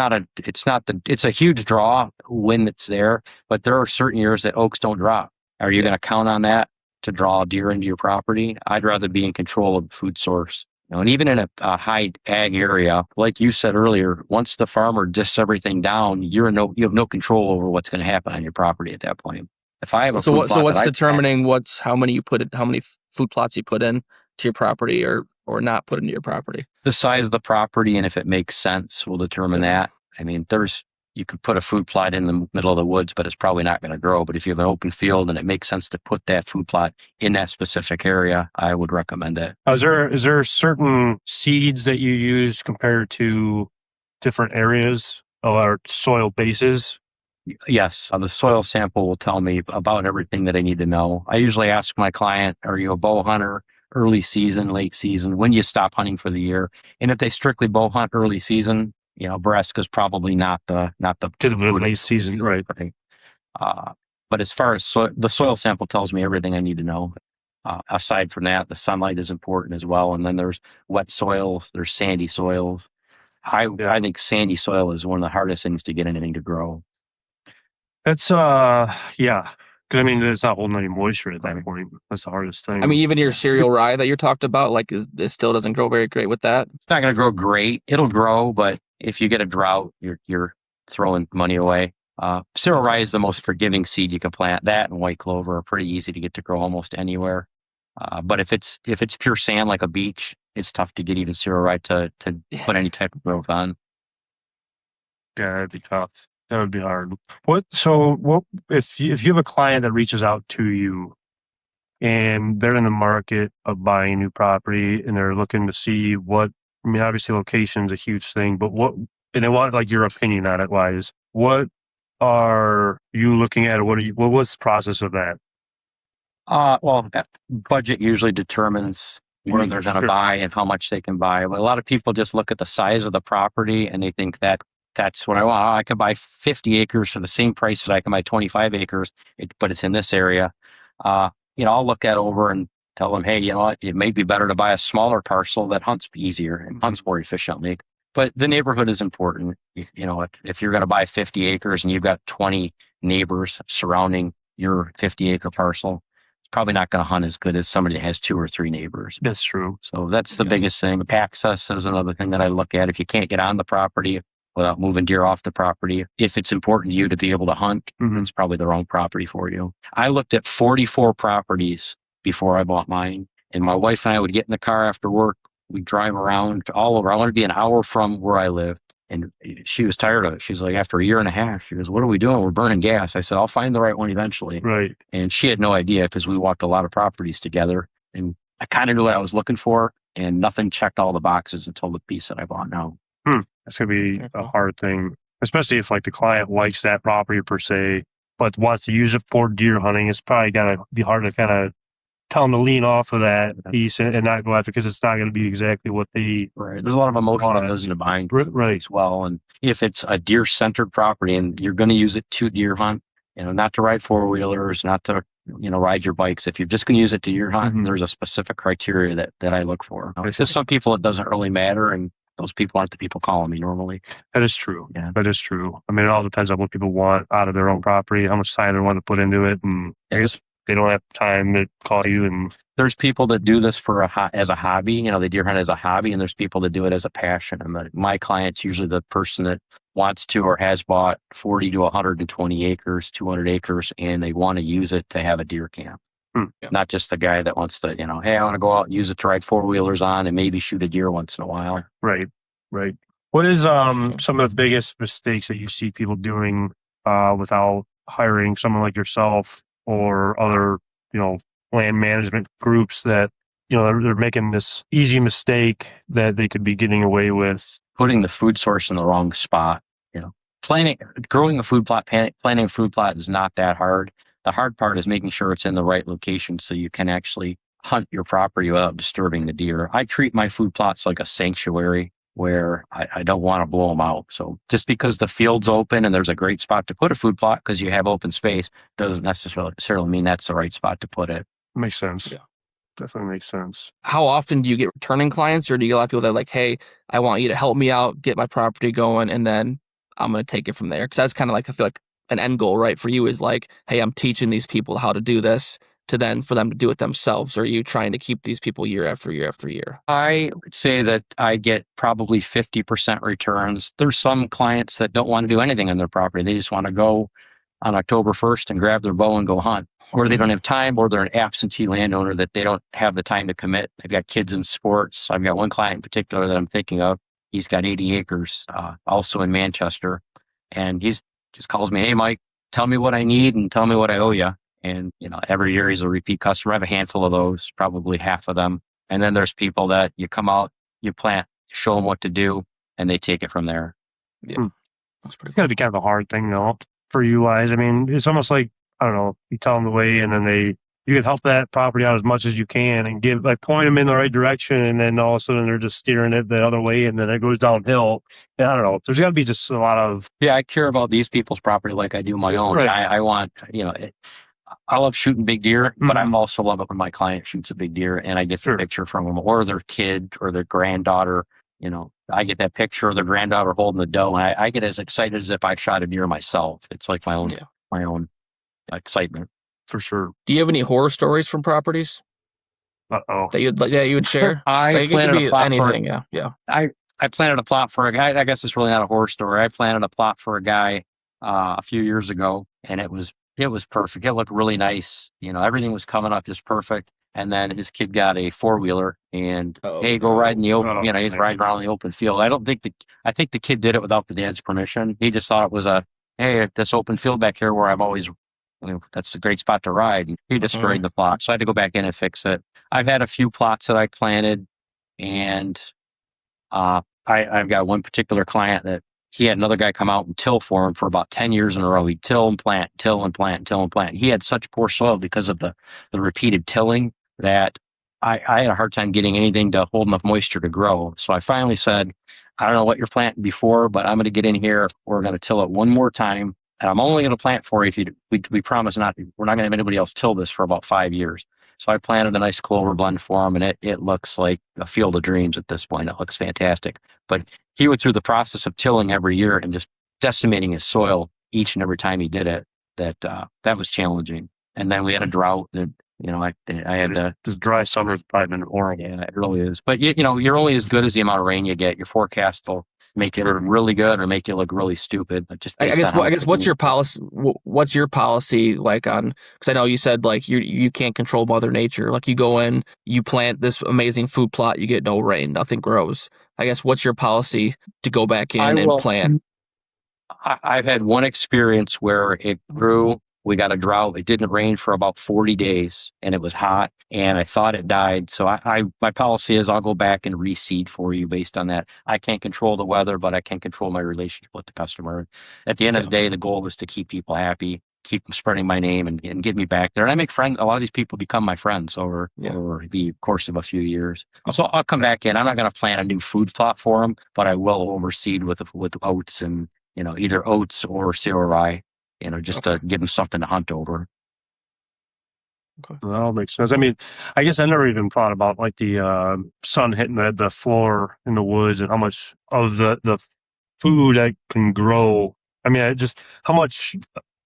a huge draw when it's there, but there are certain years that oaks don't drop. Are you going to count on that to draw deer into your property? I'd rather be in control of the food source. And even in a high ag area, like you said earlier, once the farmer discs everything down, you have no control over what's going to happen on your property at that point. If I have a food plot what's determining how many food plots you put in to your property or not put into your property? The size of the property and if it makes sense will determine that. I mean, you could put a food plot in the middle of the woods, but it's probably not going to grow. But if you have an open field and it makes sense to put that food plot in that specific area, I would recommend it. Is there certain seeds that you use compared to different areas or soil bases? Yes, the soil sample will tell me about everything that I need to know. I usually ask my client, are you a bow hunter, early season, late season? When do you stop hunting for the year? And if they strictly bow hunt early season, Nebraska's probably not the to the late season, right? But as far as the soil sample tells me everything I need to know. Aside from that, the sunlight is important as well. And then there's wet soils, there's sandy soils. I think sandy soil is one of the hardest things to get anything to grow. That's because it's not holding any moisture at that point. That's the hardest thing. I mean, even your cereal rye that you talked about, like it still doesn't grow very great with that. It's not going to grow great. It'll grow, but if you get a drought, you're throwing money away. Cereal rye is the most forgiving seed you can plant. That and white clover are pretty easy to get to grow almost anywhere. But if it's pure sand like a beach, it's tough to get even cereal rye to put any type of growth on. Yeah, that'd be tough. That would be hard. What if you have a client that reaches out to you and they're in the market of buying a new property and they're looking to see obviously location is a huge thing, but and they want like your opinion on it wise. What are you looking at? What's the process of that? Well, budget usually determines where they're going to buy and how much they can buy. But a lot of people just look at the size of the property and they think that's what I want. I could buy 50 acres for the same price that I can buy 25 acres, but it's in this area. I'll look that over and tell them, hey, it may be better to buy a smaller parcel that hunts easier and hunts more efficiently. But the neighborhood is important. If you're going to buy 50 acres and you've got 20 neighbors surrounding your 50-acre parcel, it's probably not going to hunt as good as somebody that has 2 or 3 neighbors. That's true. So that's the biggest thing. Access is another thing that I look at. If you can't get on the property without moving deer off the property, if it's important to you to be able to hunt, it's probably the wrong property for you. I looked at 44 properties before I bought mine, and my wife and I would get in the car after work. We'd drive around all over. I wanted to be an hour from where I live. And she was tired of it. She's like, after a year and a half, she goes, what are we doing? We're burning gas. I said, I'll find the right one eventually. Right. And she had no idea because we walked a lot of properties together. And I kind of knew what I was looking for. And nothing checked all the boxes until the piece that I bought now. That's going to be a hard thing, especially if like the client likes that property per se, but wants to use it for deer hunting. It's probably going to be hard to kind of tell them to lean off of that piece and not go after, because it's not going to be exactly what they... Right. There's a lot of emotion that goes into buying as well. And if it's a deer-centered property and you're going to use it to deer hunt, not to ride four-wheelers, not to, ride your bikes. If you're just going to use it to deer hunt, there's a specific criteria that I look for. There's some people it doesn't really matter, and those people aren't the people calling me normally. That is true. Yeah. That is true. I mean, it all depends on what people want out of their own property, how much time they want to put into it, and I guess they don't have time to call you. And there's people that do this as a hobby. They deer hunt as a hobby, and there's people that do it as a passion. And my client's usually the person that wants to or has bought 40 to 120 acres, 200 acres, and they want to use it to have a deer camp. Not just the guy that wants to, hey, I want to go out and use it to ride four-wheelers on and maybe shoot a deer once in a while. Right. What is some of the biggest mistakes that you see people doing without hiring someone like yourself or other, land management groups that, they're making this easy mistake that they could be getting away with? Putting the food source in the wrong spot. growing a food plot, planting a food plot is not that hard. The hard part is making sure it's in the right location so you can actually hunt your property without disturbing the deer. I treat my food plots like a sanctuary where I don't want to blow them out. So just because the field's open and there's a great spot to put a food plot because you have open space doesn't necessarily mean that's the right spot to put it. Makes sense. Yeah. Definitely makes sense. How often do you get returning clients, or do you get a lot of people that are like, hey, I want you to help me out, get my property going, and then I'm going to take it from there? Because that's kind of like, I feel like an end goal, right? For you is like, hey, I'm teaching these people how to do this to then for them to do it themselves. Or are you trying to keep these people year after year after year? I would say that I get probably 50% returns. There's some clients that don't want to do anything on their property. They just want to go on October 1st and grab their bow and go hunt. Or they don't have time, or they're an absentee landowner that they don't have the time to commit. They've got kids in sports. I've got one client in particular that I'm thinking of. He's got 80 acres, also in Manchester. And he's just calls me, hey, Mike, tell me what I need and tell me what I owe you. And, every year he's a repeat customer. I have a handful of those, probably half of them. And then there's people that you come out, you plant, show them what to do, and they take it from there. Yeah. That's pretty It's got to be kind of a hard thing, though, for you guys. I mean, it's almost like, I don't know, you tell them the way, and then you can help that property out as much as you can and point them in the right direction, and then all of a sudden they're just steering it the other way, and then it goes downhill. And I don't know. There's got to be just a lot of... Yeah, I care about these people's property like I do my own. Right. I want, I love shooting big deer, but I also love it when my client shoots a big deer and I get the picture from them, or their kid or their granddaughter. I get that picture of their granddaughter holding the doe, and I get as excited as if I shot a deer myself. It's like my own excitement. For sure. Do you have any horror stories from properties Uh-oh. that you would share? I planted a plot anything. Yeah. I planted a plot for a guy. I guess it's really not a horror story. I planted a plot for a guy a few years ago, and it was perfect. It looked really nice. Everything was coming up just perfect. And then his kid got a 4-wheeler and go ride in the open. He's riding around the open field. I think the kid did it without the dad's permission. He just thought it was this open field back here where I've always, that's a great spot to ride. And he destroyed the plot. So I had to go back in and fix it. I've had a few plots that I planted, and I've got one particular client that he had another guy come out and till for him for about 10 years in a row. He'd till and plant, till and plant, till and plant. He had such poor soil because of the repeated tilling that I had a hard time getting anything to hold enough moisture to grow. So I finally said, I don't know what you're planting before, but I'm going to get in here. We're going to till it one more time. And I'm only going to plant for you if we promise we're not going to have anybody else till this for about 5 years. So I planted a nice clover blend for him, and it looks like a field of dreams at this point. It looks fantastic. But he went through the process of tilling every year and just decimating his soil each and every time he did it. That was challenging. And then we had a drought that, I had to... This dry summer's probably been horrible. Yeah, it really is. But, you're only as good as the amount of rain you get. Your forecast will make it look really good or make you look really stupid. But just I guess what's your policy? What's your policy like on? Because I know you said like you can't control Mother Nature. Like you go in, you plant this amazing food plot, you get no rain, nothing grows. I guess what's your policy to go back in and plant? I've had one experience where it grew. We got a drought. It didn't rain for about 40 days and it was hot and I thought it died. So my policy is I'll go back and reseed for you based on that. I can't control the weather, but I can control my relationship with the customer. At the end of the day, the goal is to keep people happy, keep them spreading my name and get me back there. And I make friends. A lot of these people become my friends over the course of a few years. So I'll come back in. I'm not going to plant a new food plot for them, but I will overseed with oats and, either oats or cereal rye. Just to give them something to hunt over. Okay. That all makes sense. I mean, I guess I never even thought about like the sun hitting the floor in the woods and how much of the food that can grow. I mean, how much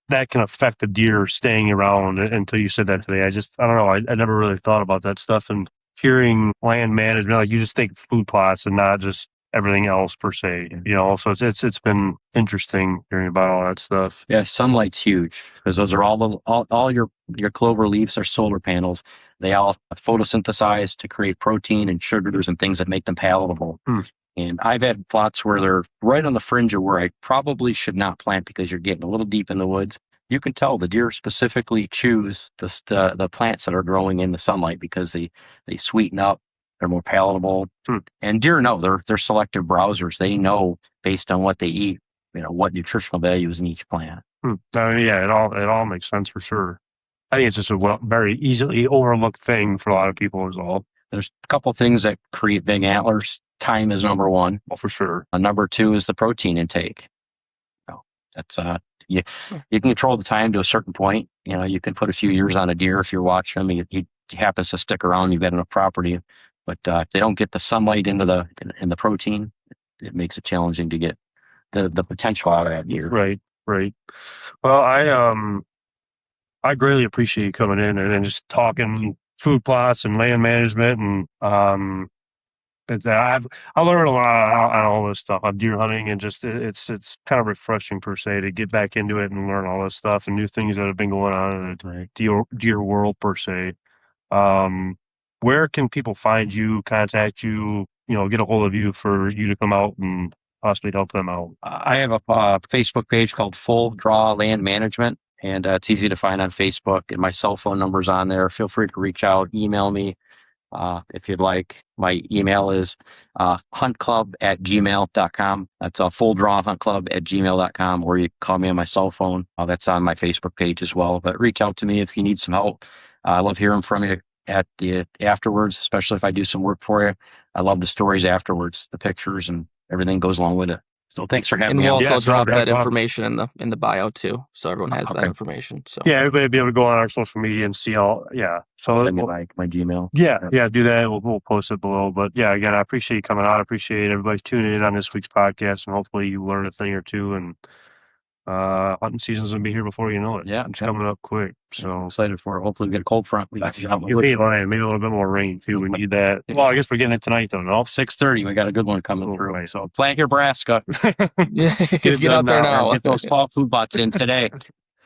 that can affect the deer staying around until you said that today. I don't know. I never really thought about that stuff. And hearing land management, like you just think food plots and not just everything else per se, so it's been interesting hearing about all that stuff. Yeah, sunlight's huge because those are all your clover leaves are solar panels. They all photosynthesize to create protein and sugars and things that make them palatable. And I've had plots where they're right on the fringe of where I probably should not plant because you're getting a little deep in the woods. You can tell the deer specifically choose the plants that are growing in the sunlight because they sweeten up. They're more palatable. And deer know they're selective browsers. They know based on what they eat what nutritional value is in each plant. I mean, yeah, it all makes sense for sure. I think it's just a very easily overlooked thing for a lot of people as well. There's a couple of things that create big antlers. Time is number one. Well, for sure. Number two is the protein intake. That's you can control the time to a certain point. You can put a few years on a deer if you're watching them. He happens to stick around. You've got enough property, but if they don't get the sunlight into the protein, it makes it challenging to get the potential out of that deer. Right. Well, I greatly appreciate you coming in and just talking food plots and land management, and I learned a lot on all this stuff on deer hunting, and just it's kind of refreshing per se to get back into it and learn all this stuff and new things that have been going on in the deer world per se. Where can people find you, contact you, get a hold of you for you to come out and possibly help them out? I have a Facebook page called Full Draw Land Management, and it's easy to find on Facebook, and my cell phone number's on there. Feel free to reach out, email me if you'd like. My email is huntclub@gmail.com. That's Full Draw huntclub@gmail.com, or you can call me on my cell phone. That's on my Facebook page as well. But reach out to me if you need some help. I love hearing from you afterwards, especially if I do some work for you. I love the stories afterwards, the pictures, and everything goes along with it. So thanks for having me. And we'll on. also drop that information in the bio too, so everyone has that information. So yeah, everybody will be able to go on our social media and see all. Yeah, so my Gmail. Yeah, do that. We'll post it below. But yeah, again, I appreciate you coming on. I appreciate everybody tuning in on this week's podcast, and hopefully you learn a thing or two. And hunting season's gonna be here before you know it. Yeah, it's coming up quick. So I'm excited for it. Hopefully we get a cold front. You need maybe a little bit more rain too. We need that. Well, I guess we're getting it tonight though. No, 6:30. We got a good one coming through. Right. So plant your brassica. Get out there now. Get those fall food bots in today.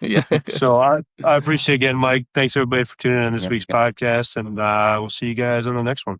Yeah. So I appreciate again, Mike. Thanks everybody for tuning in this week's podcast, and we'll see you guys on the next one.